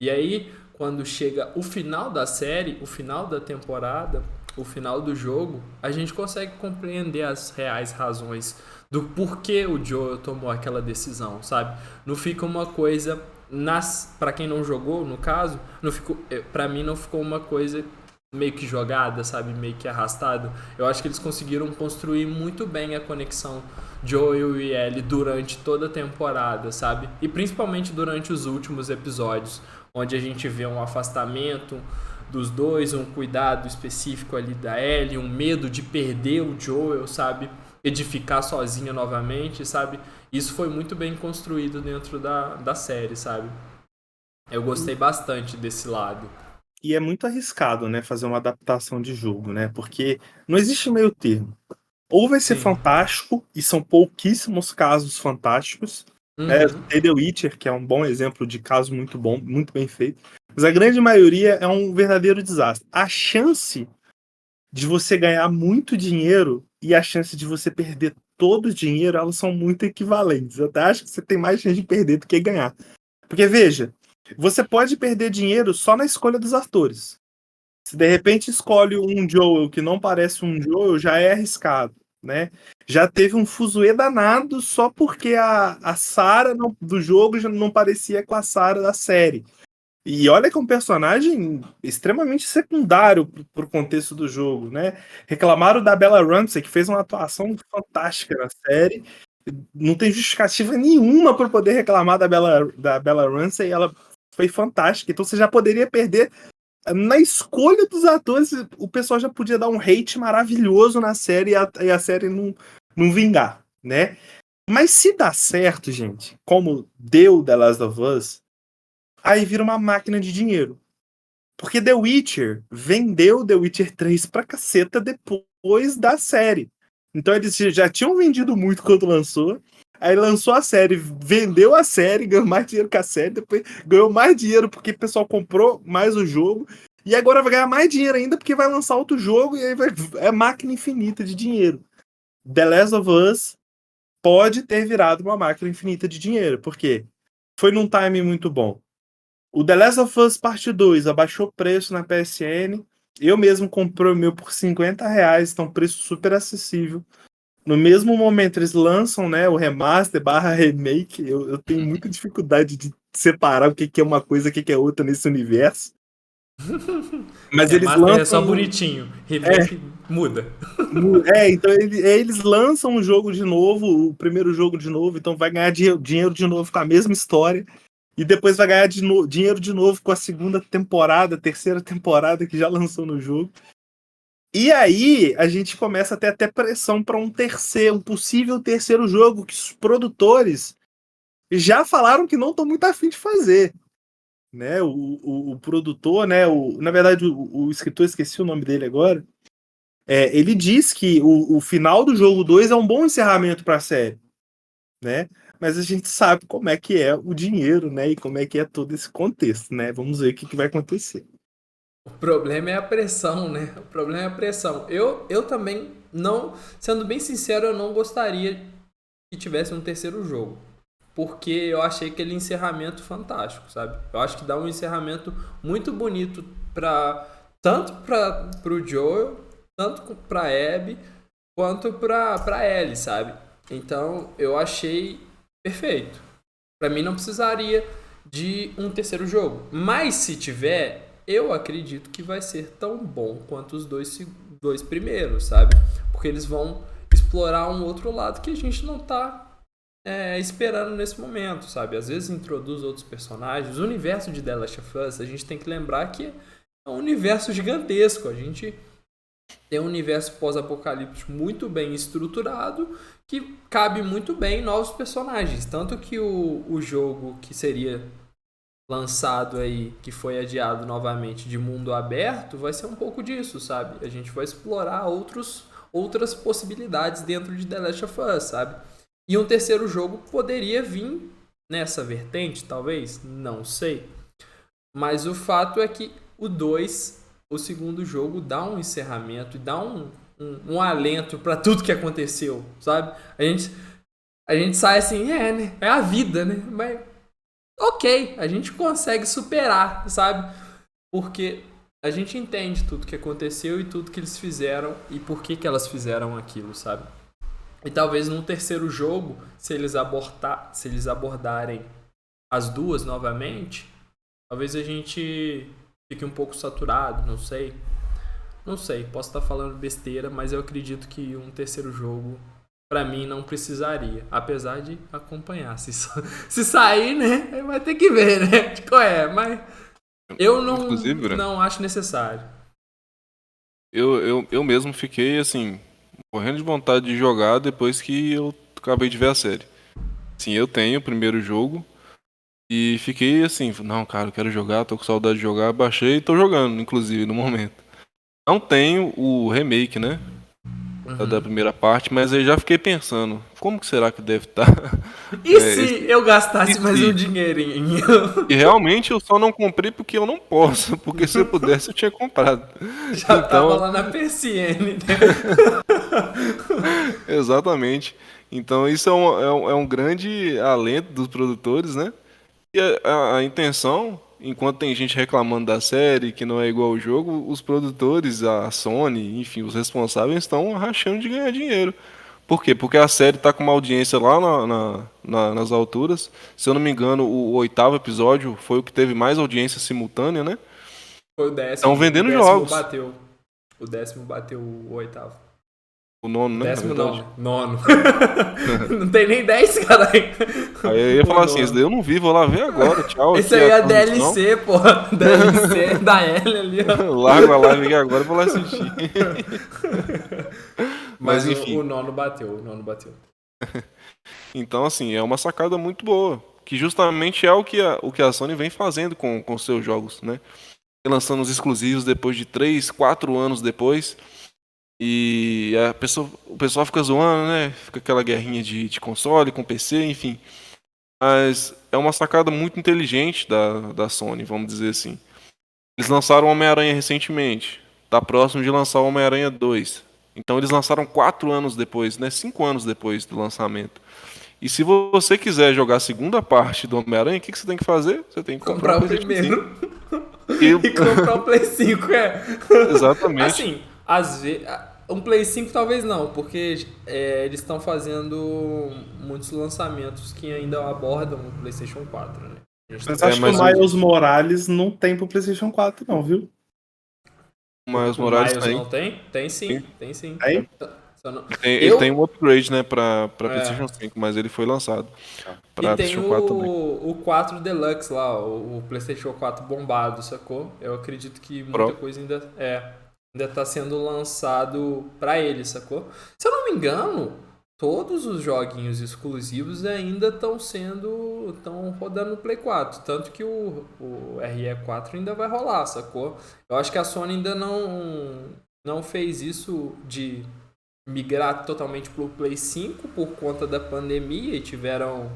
E aí, quando chega o final da série, o final da temporada, o final do jogo, a gente consegue compreender as reais razões do porquê o Joel tomou aquela decisão, sabe? Não fica uma coisa... Pra quem não jogou, no caso, pra mim não ficou uma coisa meio que jogada, sabe? Meio que arrastada. Eu acho que eles conseguiram construir muito bem a conexão Joel e Ellie durante toda a temporada, sabe? E principalmente durante os últimos episódios, onde a gente vê um afastamento dos dois, um cuidado específico ali da Ellie, um medo de perder o Joel, sabe? E de ficar sozinha novamente, sabe? Isso foi muito bem construído dentro da série, sabe? Eu gostei bastante desse lado. E é muito arriscado, né, fazer uma adaptação de jogo, né? Porque não existe meio termo. Ou vai ser Sim. fantástico, e são pouquíssimos casos fantásticos, né? Uhum. Tem The Witcher, que é um bom exemplo de caso muito bom, muito bem feito. Mas a grande maioria é um verdadeiro desastre. A chance de você ganhar muito dinheiro e a chance de você perder todo o dinheiro, elas são muito equivalentes. Eu até acho que você tem mais chance de perder do que ganhar. Porque, veja, você pode perder dinheiro só na escolha dos atores. Se de repente escolhe um Joel que não parece um Joel, já é arriscado, né? Já teve um fuzuê danado só porque a Sarah do jogo já não parecia com a Sarah da série. E olha que é um personagem extremamente secundário pro contexto do jogo, né? Reclamaram da Bella Ramsey, que fez uma atuação fantástica na série. Não tem justificativa nenhuma para poder reclamar da Bella Ramsey. Ela foi fantástica. Então você já poderia perder na escolha dos atores. O pessoal já podia dar um hate maravilhoso na série e a série não vingar, né? Mas se dá certo, gente, como deu The Last of Us, aí vira uma máquina de dinheiro. Porque The Witcher vendeu The Witcher 3 pra caceta depois da série. Então eles já tinham vendido muito quando lançou. Aí lançou a série, vendeu a série, ganhou mais dinheiro que a série, depois ganhou mais dinheiro porque o pessoal comprou mais o jogo. E agora vai ganhar mais dinheiro ainda porque vai lançar outro jogo e aí é máquina infinita de dinheiro. The Last of Us pode ter virado uma máquina infinita de dinheiro, porque foi num timing muito bom. O The Last of Us Parte 2 abaixou o preço na PSN. Eu mesmo comprei o meu por R$50, então preço super acessível. No mesmo momento eles lançam, né, o remaster / remake. Eu tenho muita dificuldade de separar o que é uma coisa e o que é outra nesse universo. Mas eles Remaster lançam... é só bonitinho. Remake muda. Então eles lançam o jogo de novo, o primeiro jogo de novo, então vai ganhar dinheiro de novo com a mesma história. E depois vai ganhar dinheiro de novo com a segunda temporada, terceira temporada que já lançou no jogo. E aí a gente começa a ter até pressão para um possível terceiro jogo que os produtores já falaram que não estão muito afim de fazer. Né? O produtor, né? Na verdade, o escritor, esqueci o nome dele agora. Ele diz que o final do jogo 2 é um bom encerramento para a série. Né? Mas a gente sabe como é que é o dinheiro, né? E como é que é todo esse contexto, né? Vamos ver o que vai acontecer. O problema é a pressão, né? O problema é a pressão. Eu também não, sendo bem sincero, eu não gostaria que tivesse um terceiro jogo. Porque eu achei aquele encerramento fantástico, sabe? Eu acho que dá um encerramento muito bonito tanto pro Joel, tanto pra Abby, quanto pra Ellie, sabe? Então eu achei perfeito. Pra mim não precisaria de um terceiro jogo. Mas se tiver, eu acredito que vai ser tão bom quanto os dois primeiros, sabe? Porque eles vão explorar um outro lado que a gente não tá esperando nesse momento, sabe? Às vezes introduz outros personagens. O universo de The Last of Us, a gente tem que lembrar que é um universo gigantesco. A gente tem um universo pós-apocalíptico muito bem estruturado que cabe muito bem novos personagens. Tanto que o jogo que seria lançado aí, que foi adiado novamente, de mundo aberto, vai ser um pouco disso, sabe? A gente vai explorar outras possibilidades dentro de The Last of Us, sabe? E um terceiro jogo poderia vir nessa vertente, talvez? Não sei. Mas o fato é que o segundo jogo, dá um encerramento e dá um alento pra tudo que aconteceu, sabe? A gente sai assim, né? É a vida, né? Mas, ok, a gente consegue superar, sabe? Porque a gente entende tudo que aconteceu e tudo que eles fizeram e por que elas fizeram aquilo, sabe? E talvez num terceiro jogo, se eles abordarem as duas novamente, talvez a gente fique um pouco saturado, não sei. Não sei, posso estar falando besteira, mas eu acredito que um terceiro jogo pra mim não precisaria, apesar de acompanhar. Se sair, né, vai ter que ver, né, qual é, mas eu Inclusive, Breno, não acho necessário. eu mesmo fiquei, assim, morrendo de vontade de jogar depois que eu acabei de ver a série. Sim, eu tenho o primeiro jogo e fiquei assim, não, cara, eu quero jogar, tô com saudade de jogar, baixei e tô jogando, inclusive, no momento. Não tenho o remake, né, da primeira parte, mas eu já fiquei pensando, como que será que deve estar? E se eu gastasse mais um se- dinheirinho? E realmente eu só não comprei porque eu não posso, porque se eu pudesse eu tinha comprado. Já tava Então, lá na PSN, né? exatamente. Então isso é um grande alento dos produtores, né? E a intenção, enquanto tem gente reclamando da série, que não é igual ao jogo, os produtores, a Sony, enfim, os responsáveis estão rachando de ganhar dinheiro. Por quê? Porque a série tá com uma audiência lá nas alturas. Se eu não me engano, o oitavo episódio foi o que teve mais audiência simultânea, né? Foi o Estão décimo. O vendendo décimo jogos. bateu. O décimo bateu o oitavo. O nono, né? Na Décimo não, verdade. né? Nono. Não tem nem 10, caralho. Aí eu ia O falar assim, esse daí nono. eu não vi, vou lá ver agora. Tchau, Esse aqui aí é é a a transmissão. DLC, porra. DLC da L ali, ó. Largo a live aqui agora e vou lá assistir. Mas Mas enfim. o nono bateu, o nono bateu. Então, assim, é uma sacada muito boa. Que justamente é o que a Sony vem fazendo com seus jogos, né? Lançando os exclusivos depois de 3, 4 anos depois. E o pessoal fica zoando, né? Fica aquela guerrinha de console com PC, enfim. Mas é uma sacada muito inteligente da Sony, vamos dizer assim. Eles lançaram o Homem-Aranha recentemente. Tá próximo de lançar o Homem-Aranha 2. Então eles lançaram 4 anos depois, né? 5 anos depois do lançamento. E se você quiser jogar a segunda parte do Homem-Aranha, o que você tem que fazer? Você tem que comprar Comprar o o PlayStation primeiro 5. E, e comprar o Play 5, é. exatamente. Assim, às vezes. Um Play 5 talvez não, porque eles estão fazendo muitos lançamentos que ainda abordam o PlayStation 4, né? Mas acho que mas o Miles Morales não tem pro PlayStation 4, não, viu? o Miles O Morales Miles tem. não tem? Tem sim, tem sim. Aí? Só não- Ele tem Eu. um upgrade, né, pra É. PlayStation 5, mas ele foi lançado E pra tem PlayStation 4 também. o 4 Deluxe lá, o PlayStation 4 bombado, sacou? Eu acredito que muita Pro. coisa ainda tá sendo lançado pra ele, sacou? Se eu não me engano, todos os joguinhos exclusivos ainda estão rodando no Play 4, tanto que o RE4 ainda vai rolar, sacou? Eu acho que a Sony ainda não fez isso de migrar totalmente pro Play 5 por conta da pandemia e tiveram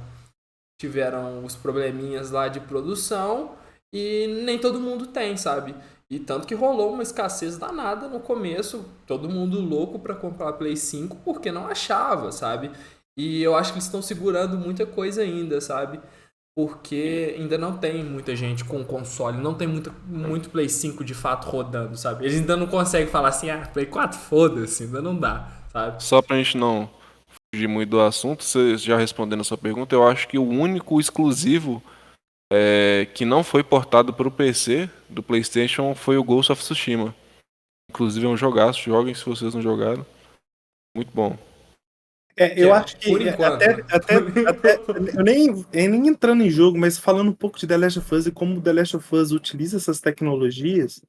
os probleminhas lá de produção e nem todo mundo tem, sabe? E tanto que rolou uma escassez danada no começo, todo mundo louco pra comprar Play 5 porque não achava, sabe? E eu acho que eles estão segurando muita coisa ainda, sabe? Porque ainda não tem muita gente com console, não tem muito Play 5 de fato rodando, sabe? Eles ainda não conseguem falar assim, Play 4 foda-se, ainda não dá, sabe? Só pra gente não fugir muito do assunto, você já respondendo a sua pergunta, eu acho que o único exclusivo que não foi portado para o PC do PlayStation foi o Ghost of Tsushima. Inclusive é um jogaço, joguem se vocês não jogaram. Muito bom. Eu acho Por que enquanto, até, né? até eu nem entrando em jogo, mas falando um pouco de The Last of Us e como o The Last of Us utiliza essas tecnologias,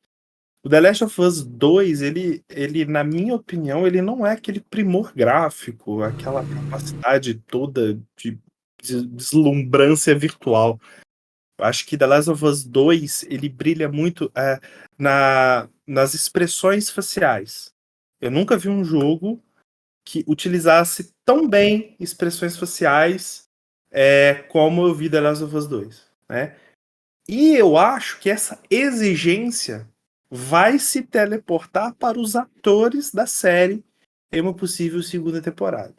o The Last of Us 2, ele, na minha opinião, ele não é aquele primor gráfico, aquela capacidade toda de deslumbrância virtual. Eu acho que The Last of Us 2, ele brilha muito nas expressões faciais. Eu nunca vi um jogo que utilizasse tão bem expressões faciais como eu vi The Last of Us 2, né? E eu acho que essa exigência vai se teleportar para os atores da série em uma possível segunda temporada.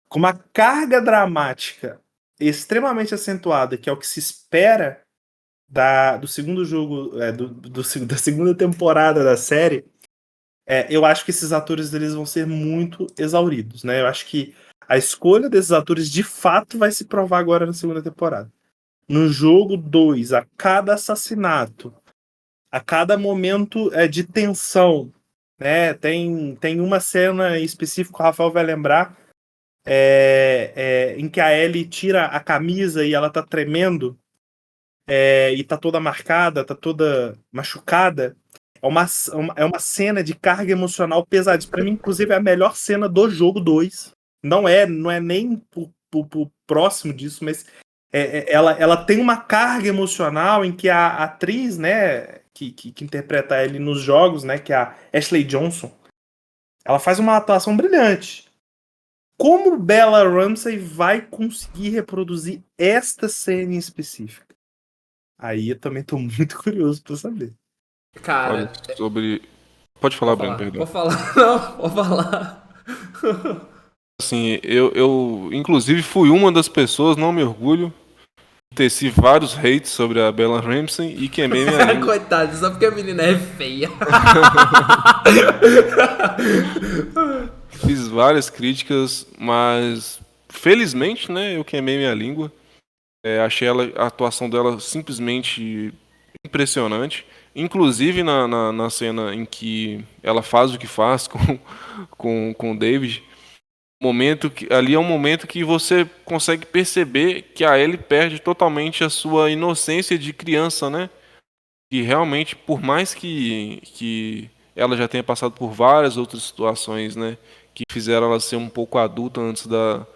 Com uma carga dramática extremamente acentuada, que é o que se espera do segundo jogo, da segunda temporada da série, eu acho que esses atores eles vão ser muito exauridos, né? Eu acho que a escolha desses atores de fato vai se provar agora na segunda temporada. No jogo 2, a cada assassinato, a cada momento de tensão, né? Tem uma cena em específico, o Rafael vai lembrar, em que a Ellie tira a camisa e ela tá tremendo, e tá toda marcada, tá toda machucada. É uma cena de carga emocional pesadíssima. Pra mim, inclusive, é a melhor cena do jogo 2. Não é nem por próximo disso, mas ela tem uma carga emocional em que a atriz, né, que interpreta ele nos jogos, né, que é a Ashley Johnson, ela faz uma atuação brilhante. Como Bella Ramsey vai conseguir reproduzir esta cena em específica? Aí eu também tô muito curioso pra saber. Olha, Cara, sobre. Pode falar, Breno, perdão. pode falar, não, pode falar. Assim, eu inclusive fui uma das pessoas, não me orgulho, teci vários hates sobre a Bella Ramsey e queimei minha língua. Coitado, só porque a menina é feia. Fiz várias críticas, mas felizmente, né, eu queimei minha língua. Achei a atuação dela simplesmente impressionante. Inclusive na cena em que ela faz o que faz com o David. Ali é um momento que você consegue perceber que a Ellie perde totalmente a sua inocência de criança, né? E realmente, por mais que ela já tenha passado por várias outras situações, né? Que fizeram ela ser um pouco adulta antes da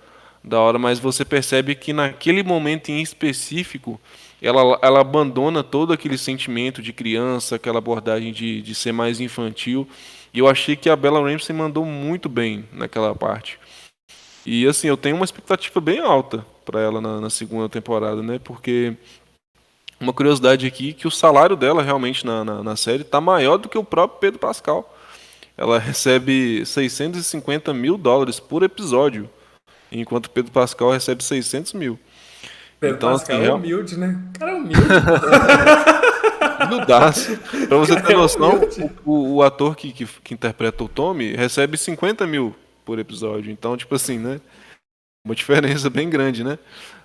hora, mas você percebe que naquele momento em específico, ela abandona todo aquele sentimento de criança, aquela abordagem de ser mais infantil. E eu achei que a Bella Ramsey mandou muito bem naquela parte. E assim, eu tenho uma expectativa bem alta para ela na segunda temporada, né? Porque uma curiosidade aqui que o salário dela realmente na série tá maior do que o próprio Pedro Pascal. Ela recebe $650 mil por episódio, enquanto o Pedro Pascal recebe 600 mil. Pedro Então, Pascal assim, é humilde, né? O cara é humilde, humildaço. Pra você ter Cara, é noção, humilde. o ator que interpreta o Tommy recebe 50 mil por episódio. Então, tipo assim, né? Uma diferença bem grande, né?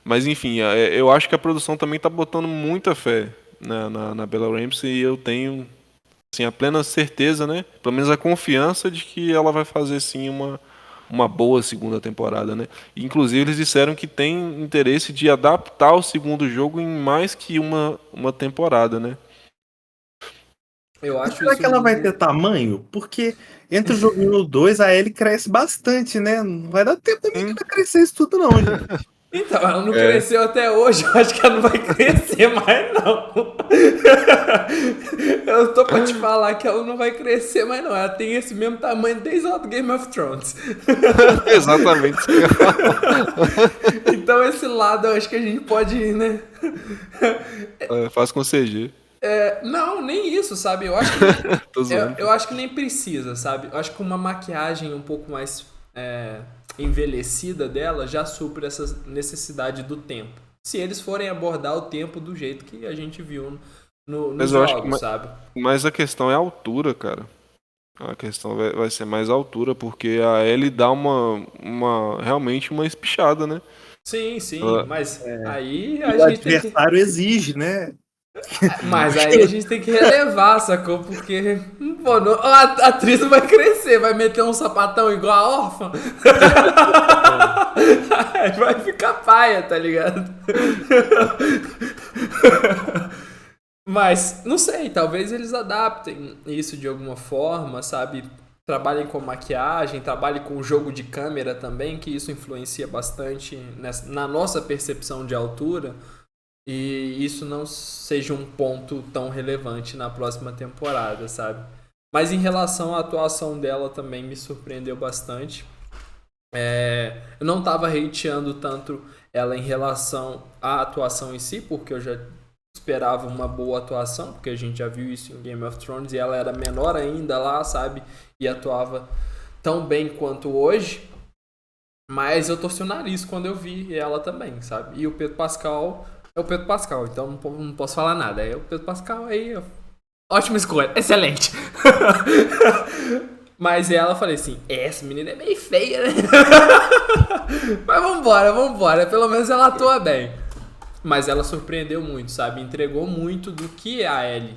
Mas enfim, eu acho que a produção também tá botando muita fé na Bella Ramsey e eu tenho assim, a plena certeza, né? Pelo menos a confiança de que ela vai fazer sim uma boa segunda temporada, né? Inclusive eles disseram que tem interesse de adaptar o segundo jogo em mais que uma temporada, né? Eu Mas acho será isso que ela vai muito. ter tamanho? Porque entre o jogo 1 e o 2, a Ellie cresce bastante, né? Não vai dar tempo da menina crescer isso tudo, não, gente. Então, ela não É, cresceu até hoje, eu acho que ela não vai crescer mais, não. Eu tô pra te falar que ela não vai crescer mais, não. Ela tem esse mesmo tamanho desde o Game of Thrones. exatamente isso que eu ia falar. Então, esse lado eu acho que a gente pode ir, né? Faz com CG. Não, nem isso, sabe? Eu acho que Tô zoando. eu acho que nem precisa, sabe? Eu acho que uma maquiagem um pouco mais envelhecida dela já supre essa necessidade do tempo. Se eles forem abordar o tempo do jeito que a gente viu nos Mas eu acho que jogos, sabe? mas a questão é a altura, cara. A questão vai ser mais a altura, porque a Ellie dá realmente uma espichada, né? Sim, sim, Ela- mas aí E a o gente tem que. adversário exige, né? Mas aí a gente tem que relevar, sacou? Porque, pô, a atriz não vai crescer, vai meter um sapatão igual a órfã. Aí vai ficar paia, tá ligado? Mas, não sei, talvez eles adaptem isso de alguma forma, sabe? Trabalhem com maquiagem, trabalhem com jogo de câmera também, que isso influencia bastante na nossa percepção de altura. E isso não seja um ponto tão relevante na próxima temporada, sabe? Mas em relação à atuação dela também me surpreendeu bastante. Eu não tava hateando tanto ela em relação à atuação em si, porque eu já esperava uma boa atuação, porque a gente já viu isso em Game of Thrones e ela era menor ainda lá, sabe? E atuava tão bem quanto hoje. Mas eu torci o nariz quando eu vi ela também, sabe? E o Pedro Pascal é o Pedro Pascal, então não posso falar nada. É o Pedro Pascal aí, ótima escolha, excelente. Mas ela, falei assim, essa menina é meio feia, né? Mas vambora. Pelo menos ela atua bem. Mas ela surpreendeu muito, sabe? Entregou muito do que a Ellie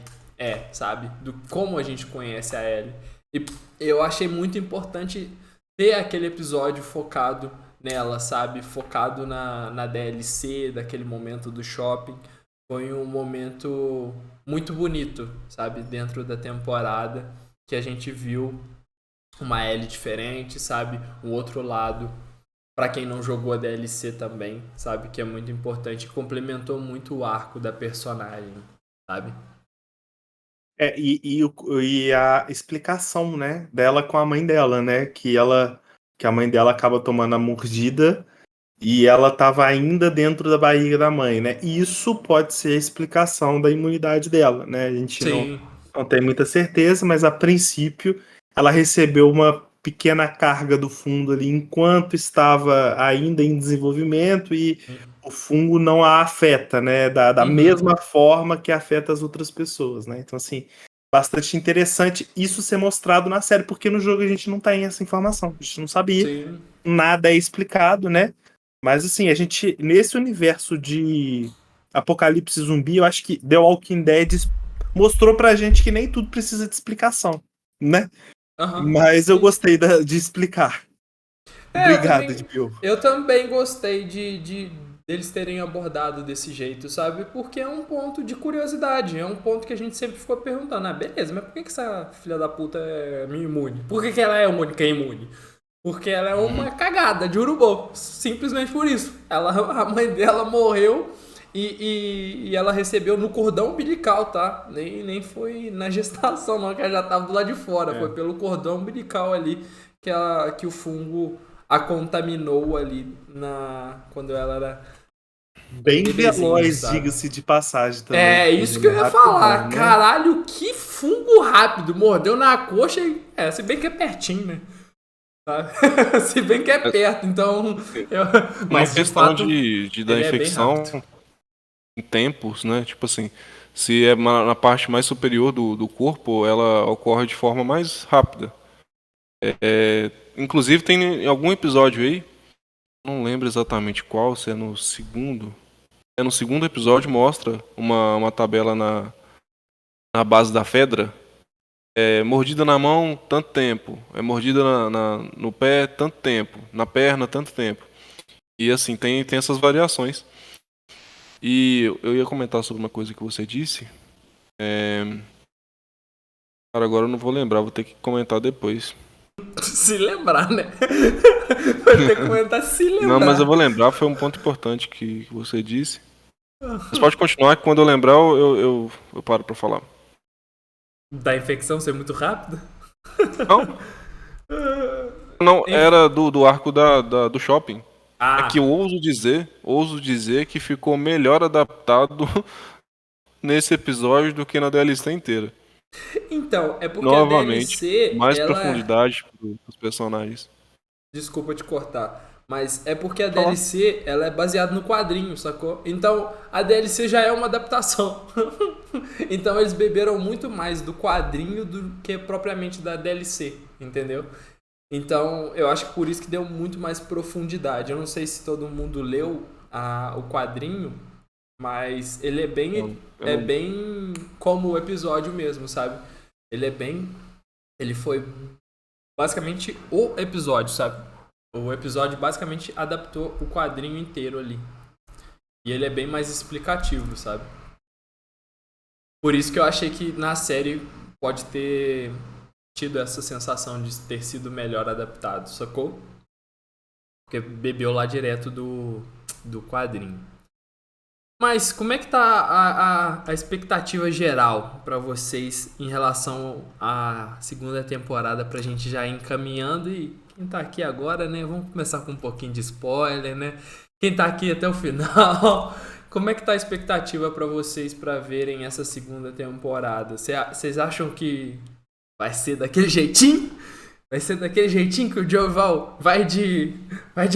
sabe? Do como a gente conhece a Ellie. E eu achei muito importante ter aquele episódio focado nela, sabe? Focado na DLC, daquele momento do shopping. Foi um momento muito bonito, sabe? Dentro da temporada, que a gente viu uma Ellie diferente, sabe? Um outro lado, pra quem não jogou a DLC também, sabe? Que é muito importante. Complementou muito o arco da personagem, sabe? E a explicação, né, dela com a mãe dela, né, que a mãe dela acaba tomando a mordida e ela estava ainda dentro da barriga da mãe, né? Isso pode ser a explicação da imunidade dela, né? A gente Sim. não tem muita certeza, mas a princípio ela recebeu uma pequena carga do fungo ali enquanto estava ainda em desenvolvimento e o fungo não a afeta, né? Da mesma forma que afeta as outras pessoas, né? Então, assim, bastante interessante isso ser mostrado na série, porque no jogo a gente não tem essa informação, a gente não sabia, Sim. nada é explicado, né? Mas, assim, a gente, nesse universo de apocalipse zumbi, eu acho que The Walking Dead mostrou pra gente que nem tudo precisa de explicação, né? Mas eu Sim. gostei de explicar. Obrigado, HBO. Eu também gostei de deles terem abordado desse jeito, sabe? Porque é um ponto de curiosidade, é um ponto que a gente sempre ficou perguntando, ah, beleza, mas por que essa filha da puta é imune? Por que ela é a única imune? Porque ela é uma cagada de urubu, simplesmente por isso. A mãe dela morreu e ela recebeu no cordão umbilical, tá? Nem foi na gestação, não, que ela já tava do lado de fora. Foi pelo cordão umbilical ali que o fungo a contaminou ali quando ela era Bem bebezinho, veloz, sabe? diga-se de passagem também. É, isso que eu ia Rapidão, falar. né? Caralho, que fungo rápido. Mordeu na coxa e... se bem que é pertinho, né? Sabe? Se bem que é perto, então... Mas, Uma de questão fato, da ele é bem infecção rápido. em tempos, né? Tipo assim, se é na parte mais superior do corpo, ela ocorre de forma mais rápida. Inclusive tem algum episódio aí, não lembro exatamente qual, se é no segundo. No segundo episódio mostra uma tabela na base da Fedra. Mordida na mão, tanto tempo. Mordida no pé, tanto tempo. Na perna, tanto tempo. E assim, tem essas variações. E eu ia comentar sobre uma coisa que você disse. Cara, agora eu não vou lembrar, vou ter que comentar depois. Se lembrar, né? Vai ter que comentar se lembrar. Não, mas eu vou lembrar, foi um ponto importante que você disse. Mas pode continuar, que quando eu lembrar, eu paro pra falar. Da infecção ser muito rápida? Não, era do arco do shopping. É que eu Ah, ouso dizer que ficou melhor adaptado nesse episódio do que na DLC inteira. então, é porque a Novamente, DLC, mais ela... profundidade pros personagens. Desculpa te cortar. Mas é porque a Fala. DLC ela é baseada no quadrinho, sacou? Então a DLC já é uma adaptação. Então eles beberam muito mais do quadrinho do que propriamente da DLC, entendeu? Então eu acho que por isso que deu muito mais profundidade. Eu não sei se todo mundo leu o quadrinho, mas ele é bem, Eu não- bem como o episódio mesmo, sabe? Ele é bem. Ele foi basicamente o episódio, sabe? O episódio basicamente adaptou o quadrinho inteiro ali. E ele é bem mais explicativo, sabe? Por isso que eu achei que na série pode ter tido essa sensação de ter sido melhor adaptado, sacou? Porque bebeu lá direto do quadrinho. Mas como é que tá a expectativa geral pra vocês em relação à segunda temporada, pra gente já ir encaminhando? E quem tá aqui agora, né? Vamos começar com um pouquinho de spoiler, né? Quem tá aqui até o final, como é que tá a expectativa pra vocês pra verem essa segunda temporada? Vocês acham que vai ser daquele jeitinho? Vai ser daquele jeitinho que o Joe Val vai de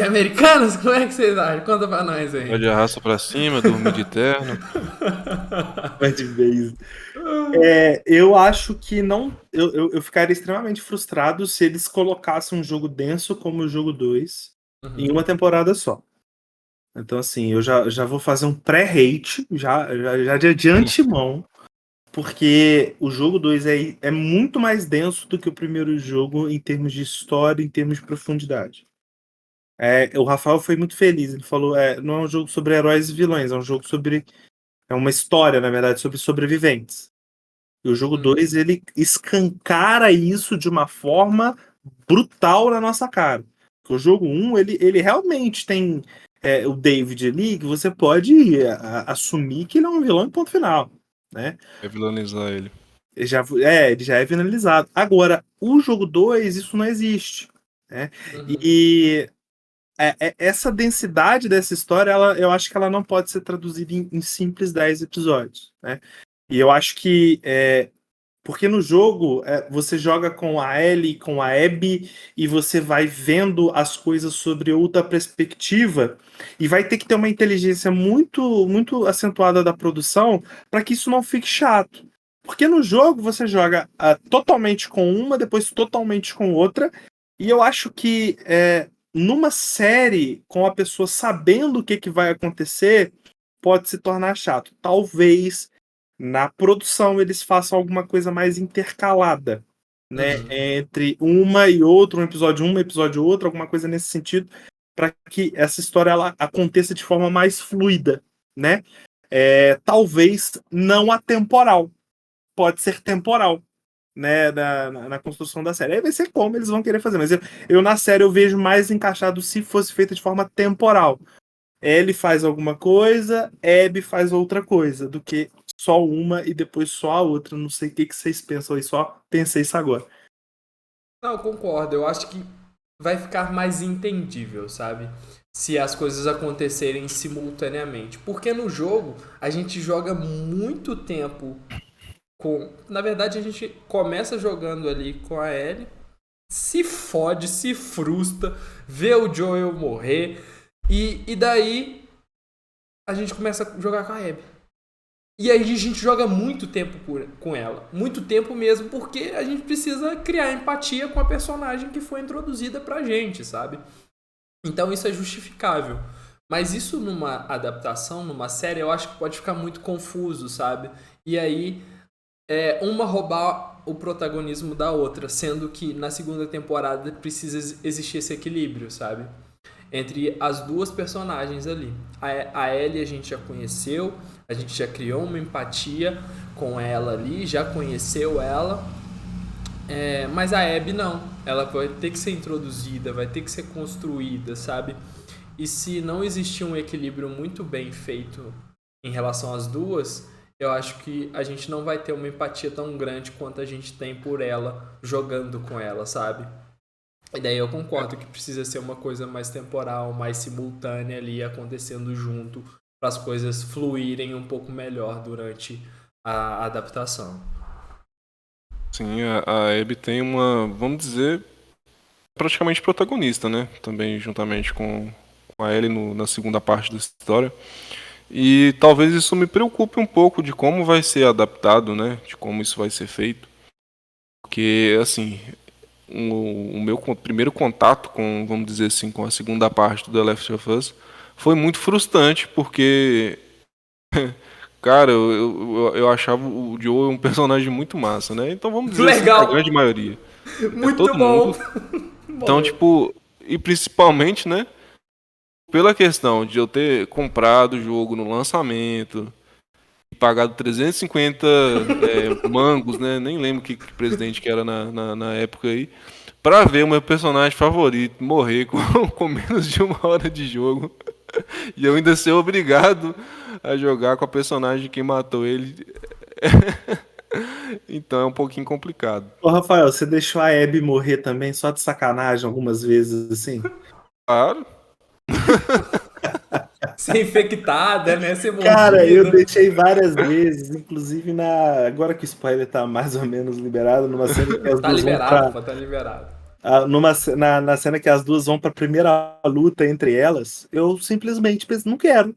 Americanos? Como é que vocês acham? Conta pra nós aí. Vai de arrasto pra cima, dormir de terno. Mas de vez. Eu acho que não. Eu ficaria extremamente frustrado se eles colocassem um jogo denso como o jogo 2 em uma temporada só. Então, assim, eu já vou fazer um pré-hate, já de antemão, porque o jogo 2 é muito mais denso do que o primeiro jogo em termos de história, em termos de profundidade. O Rafael foi muito feliz. Ele falou: não é um jogo sobre heróis e vilões, é um jogo sobre. É uma história, na verdade, sobre sobreviventes. E o jogo 2 ele escancara isso de uma forma brutal na nossa cara. Porque o jogo 1, ele realmente tem o David ali, que você pode assumir que ele é um vilão em ponto final, né? É vilanizar ele. Ele já é finalizado. Agora, o jogo 2, isso não existe, né? E essa densidade dessa história, eu acho que ela não pode ser traduzida em simples 10 episódios, né? E eu acho que porque no jogo você joga com a Ellie, com a Abby, e você vai vendo as coisas sobre outra perspectiva, e vai ter que ter uma inteligência muito, muito acentuada da produção para que isso não fique chato. Porque no jogo você joga totalmente com uma, depois totalmente com outra, e eu acho que numa série, com a pessoa sabendo o que vai acontecer, pode se tornar chato. Talvez na produção eles façam alguma coisa mais intercalada, né? Entre uma e outra, um episódio outro, alguma coisa nesse sentido, para que essa história ela aconteça de forma mais fluida, né? Talvez não atemporal, pode ser temporal, né? Na construção da série. Aí vai ser como eles vão querer fazer, mas eu na série eu vejo mais encaixado se fosse feita de forma temporal. Ellie faz alguma coisa, Abby faz outra coisa, do que só uma e depois só a outra. Não sei o que vocês pensam aí, só pensei isso agora. Não, eu concordo. Eu acho que vai ficar mais entendível, sabe? Se as coisas acontecerem simultaneamente. Porque no jogo, a gente joga muito tempo com... Na verdade, a gente começa jogando ali com a Ellie, se fode, se frustra, vê o Joel morrer, e daí a gente começa a jogar com a Abby. E aí a gente joga muito tempo com ela. Muito tempo mesmo, porque a gente precisa criar empatia com a personagem que foi introduzida pra gente, sabe? Então isso é justificável. Mas isso numa adaptação, numa série, eu acho que pode ficar muito confuso, sabe? E aí, uma roubar o protagonismo da outra, sendo que na segunda temporada precisa existir esse equilíbrio, sabe? Entre as duas personagens ali. A Ellie a gente já conheceu, a gente já criou uma empatia com ela ali, já conheceu ela, mas a Abby não. Ela vai ter que ser introduzida, vai ter que ser construída, sabe? E se não existir um equilíbrio muito bem feito em relação às duas, eu acho que a gente não vai ter uma empatia tão grande quanto a gente tem por ela, jogando com ela, sabe? E daí eu concordo que precisa ser uma coisa mais temporal, mais simultânea ali, acontecendo junto, para as coisas fluírem um pouco melhor durante a adaptação. Sim, a Abby tem uma, vamos dizer, praticamente protagonista, né? Também juntamente com a Ellie na segunda parte da história. E talvez isso me preocupe um pouco de como vai ser adaptado, né? De como isso vai ser feito. Porque, assim, o meu primeiro contato com, vamos dizer assim, com a segunda parte do The Last of Us foi muito frustrante, porque, cara, eu achava o Joel um personagem muito massa, né? Então vamos dizer Legal. assim, a grande maioria. Muito todo bom. mundo. Então, tipo, e principalmente, né? Pela questão de eu ter comprado o jogo no lançamento, pagado 350 mangos, né? Nem lembro que presidente que era na época aí, pra ver o meu personagem favorito morrer com menos de 1 hora de jogo. E eu ainda ser obrigado a jogar com a personagem que matou ele. Então é um pouquinho complicado. Ô, Rafael, você deixou a Abby morrer também, só de sacanagem, algumas vezes, assim? Claro. Ser infectada, né? Ser mordida. Cara, eu deixei várias vezes, inclusive agora que o spoiler tá mais ou menos liberado, numa cena que as Tá duas liberado, vão tá liberado. na cena que as duas vão pra primeira luta entre elas, eu simplesmente pensei, não quero.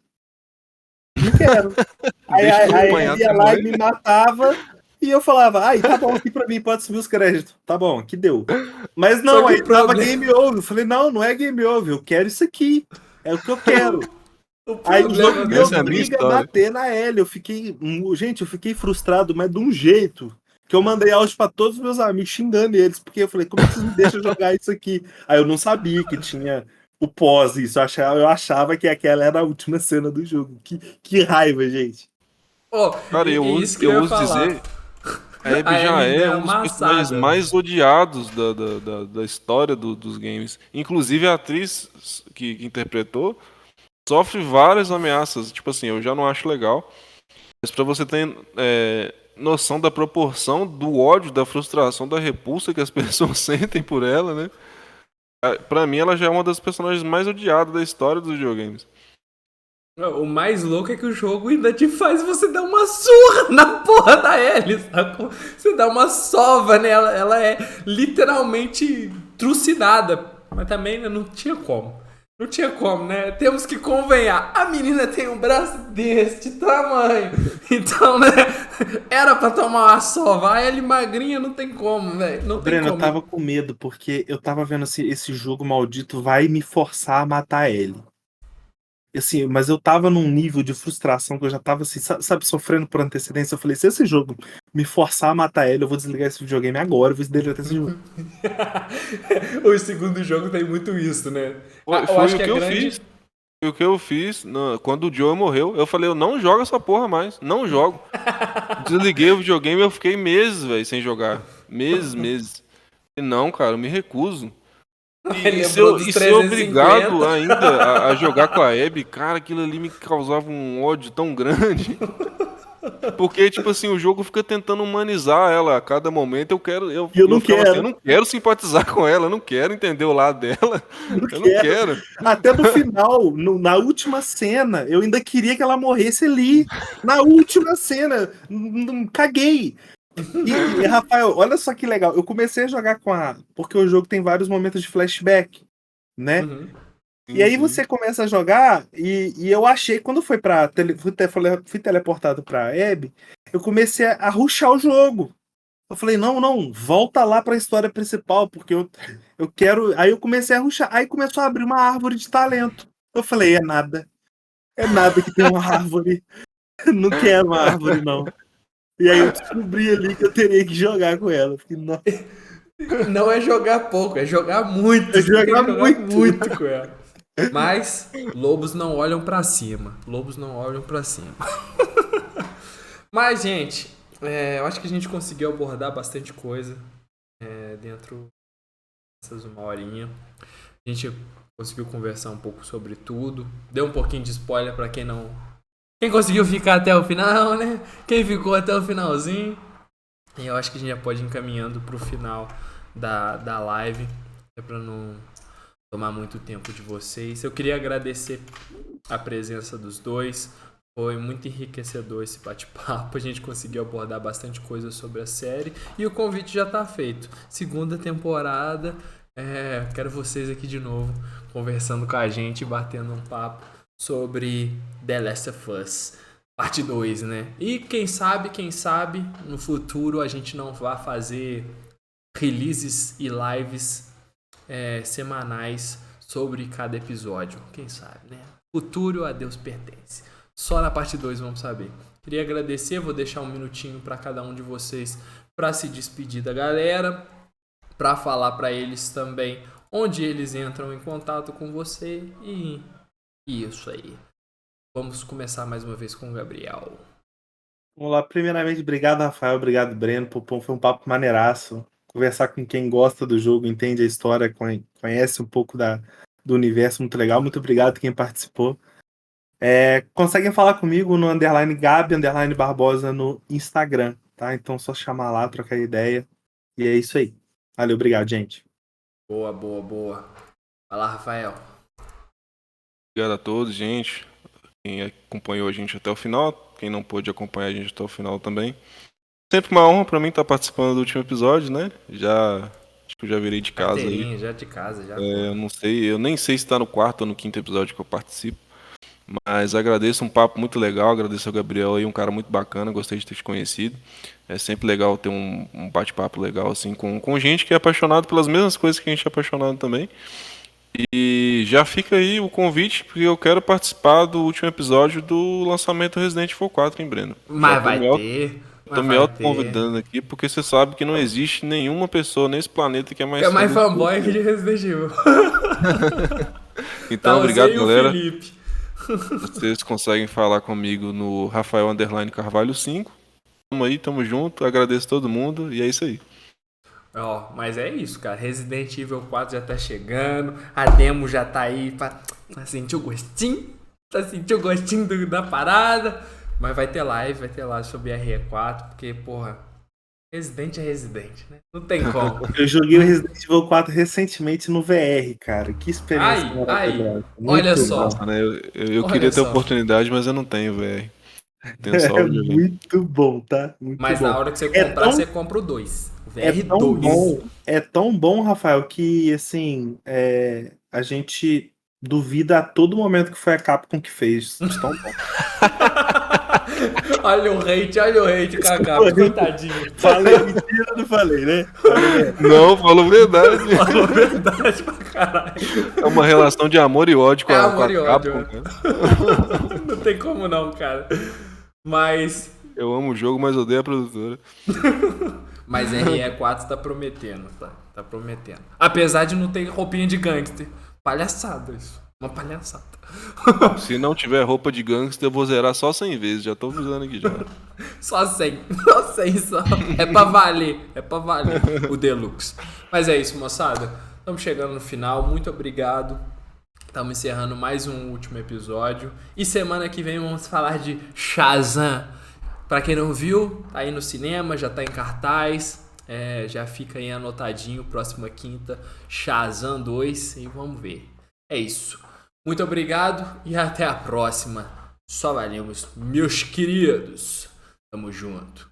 Não quero. Aí ele ia lá e me matava, e eu falava, tá bom, aqui pra mim, pode subir os créditos. Tá bom, aqui deu. Mas não, aí tava game over. Eu falei, não é game over, eu quero isso aqui. É o que eu quero. Aí o jogo me obriga a bater na Ellie. Eu fiquei frustrado, mas de um jeito que eu mandei áudio pra todos os meus amigos xingando eles, porque eu falei, como é que vocês me deixam jogar isso aqui? Aí eu não sabia que tinha o pós, isso. Eu achava que aquela era a última cena do jogo. Que raiva, gente. Oh, Cara, e isso que eu ia ouso falar. dizer, a Abby A já Abby deu é um uma dos personagens amassada. mais odiados da história dos games. Inclusive a atriz que interpretou sofre várias ameaças. Tipo assim, eu já não acho legal. Mas pra você ter noção da proporção do ódio, da frustração, da repulsa que as pessoas sentem por ela, né? Pra mim, ela já é uma das personagens mais odiadas da história dos videogames. O mais louco é que o jogo ainda te faz você dar uma surra na porra da Ellie, sacou? Você dá uma sova nela, ela é literalmente trucidada. Mas também né, não tinha como. Não tinha como, né? Temos que convenhar. A menina tem um braço deste tamanho. Então, né? Era pra tomar uma sova. A Ellie magrinha não tem como, velho. Não tem Breno, eu como. tava com medo, porque eu tava vendo assim, esse jogo maldito vai me forçar a matar ele. Assim, mas eu tava num nível de frustração que eu já tava assim, sabe, sofrendo por antecedência. Eu falei, se esse jogo me forçar a matar ele, eu vou desligar esse videogame agora, eu vou deletar esse jogo. O segundo jogo tem muito isso, né? Foi, Eu foi acho o que que é eu grande. fiz. Foi o que eu fiz quando o Joe morreu. Eu falei, eu não jogo essa porra mais. Não jogo. Desliguei o videogame e eu fiquei meses, velho, sem jogar. Meses. E não, cara, eu me recuso. Ele E lembrou dos ser obrigado 350. ainda a jogar com a Abby, cara, aquilo ali me causava um ódio tão grande. Porque, tipo assim, o jogo fica tentando humanizar ela a cada momento. E eu Eu não ficava assim, eu quero, não quero simpatizar com ela, eu não quero entender o lado dela. não Eu não quero. quero. Até no final, na última cena, eu ainda queria que ela morresse ali. Na última cena, caguei. E, Rafael, olha só que legal. Eu comecei a jogar com a. Porque o jogo tem vários momentos de flashback, né? Uhum. E Sim, aí sim. você começa a jogar, e eu achei, quando foi pra. Fui teleportado pra Abby, eu comecei a rushar o jogo. Eu falei, não, volta lá pra história principal, porque eu quero. Aí eu comecei a rushar. Aí começou a abrir uma árvore de talento. Eu falei, é nada. É nada que tem uma árvore. Não quero uma árvore, não. E aí eu descobri ali que eu teria que jogar com ela. Eu fiquei, nossa, Não é jogar pouco, é jogar muito. eu Você tem jogar que jogar muito. muito com ela. Mas lobos não olham pra cima. Lobos não olham pra cima. Mas, gente, eu acho que a gente conseguiu abordar bastante coisa dentro dessas uma horinha. A gente conseguiu conversar um pouco sobre tudo. Deu um pouquinho de spoiler pra quem não. Quem conseguiu ficar até o final, né? Quem ficou até o finalzinho. E eu acho que a gente já pode ir encaminhando pro final da live. É pra não tomar muito tempo de vocês. Eu queria agradecer a presença dos dois. Foi muito enriquecedor esse bate-papo. A gente conseguiu abordar bastante coisa sobre a série. E o convite já tá feito. Segunda temporada. Quero vocês aqui de novo, conversando com a gente, batendo um papo sobre The Last of Us. Parte 2, né? E quem sabe, no futuro a gente não vai fazer releases e lives semanais sobre cada episódio. Quem sabe, né? Futuro a Deus pertence. Só na parte 2 vamos saber. Queria agradecer, vou deixar um minutinho para cada um de vocês para se despedir da galera, para falar para eles também onde eles entram em contato com você e isso aí. Vamos começar mais uma vez com o Gabriel. Vamos lá, primeiramente, obrigado, Rafael, obrigado, Breno. Pô, foi um papo maneiraço. Conversar com quem gosta do jogo, entende a história, conhece um pouco do universo, muito legal. Muito obrigado quem participou. Conseguem falar comigo no _Gabi_Barbosa no Instagram, tá? Então só chamar lá, trocar ideia. E é isso aí. Valeu, obrigado, gente. Boa. Vai lá, Rafael. Obrigado a todos, gente. Quem acompanhou a gente até o final, quem não pôde acompanhar a gente até o final também. Sempre uma honra pra mim estar participando do último episódio, né? Acho que eu já virei de casa aí. Já de casa, já. Eu não sei, eu nem sei se tá no quarto ou no quinto episódio que eu participo. Mas agradeço, um papo muito legal, agradeço ao Gabriel aí, um cara muito bacana, gostei de ter te conhecido. É sempre legal ter um bate-papo legal assim com gente que é apaixonado pelas mesmas coisas que a gente é apaixonado também. E já fica aí o convite, porque eu quero participar do último episódio do lançamento do Resident Evil 4, hein, Breno? Mas vai ter. Tô me auto-convidando aqui, porque você sabe que não existe nenhuma pessoa nesse planeta que é mais É mais fã do fanboy que de Resident Evil. Então, Tá, obrigado, você e o galera. Felipe. Vocês conseguem falar comigo no Rafael_Carvalho 5. Tamo aí, tamo junto. Agradeço todo mundo e é isso aí. Ó, mas é isso, cara. Resident Evil 4 já tá chegando. A demo já tá aí pra sentir o gostinho. Pra sentir o gostinho da parada. Mas vai ter live sobre RE4. Porque, porra, Resident é Resident, né? Não tem como. Eu joguei o Resident Evil 4 recentemente no VR, cara. Que experiência Aí, maravilhosa. olha Muito só. bom. Né? Eu Olha queria ter só. oportunidade, mas eu não tenho, velho. Tenho só É o videogame. muito bom, tá? Muito Mas bom. na hora que você É comprar, tão- você compra o 2. O É tão VR2. bom, Rafael, que assim, a gente duvida a todo momento que foi a Capcom que fez. De tão bom. Olha o hate, Kaká. Coitadinho. Falei mentira, não falei, né? Falei, Não, falou verdade. Falou verdade pra caralho. É uma relação de amor e ódio com É a, amor com e a ódio, Capcom, né? cara. Não tem como não, cara. Mas Eu amo o jogo, mas odeio a produtora. RE4 tá prometendo, tá? Tá prometendo. Apesar de não ter roupinha de gangster. Palhaçada isso. Uma palhaçada. Se não tiver roupa de gangster, eu vou zerar só 100 vezes. Já tô avisando aqui já. Só 100. Só 100 só. É pra valer. É pra valer o Deluxe. Mas é isso, moçada. Estamos chegando no final. Muito obrigado. Estamos encerrando mais um último episódio. E semana que vem vamos falar de Shazam. Pra quem não viu, tá aí no cinema, já tá em cartaz. Já fica aí anotadinho. Próxima quinta, Shazam 2. E vamos ver. É isso. Muito obrigado e até a próxima. Só valemos, meus queridos. Tamo junto.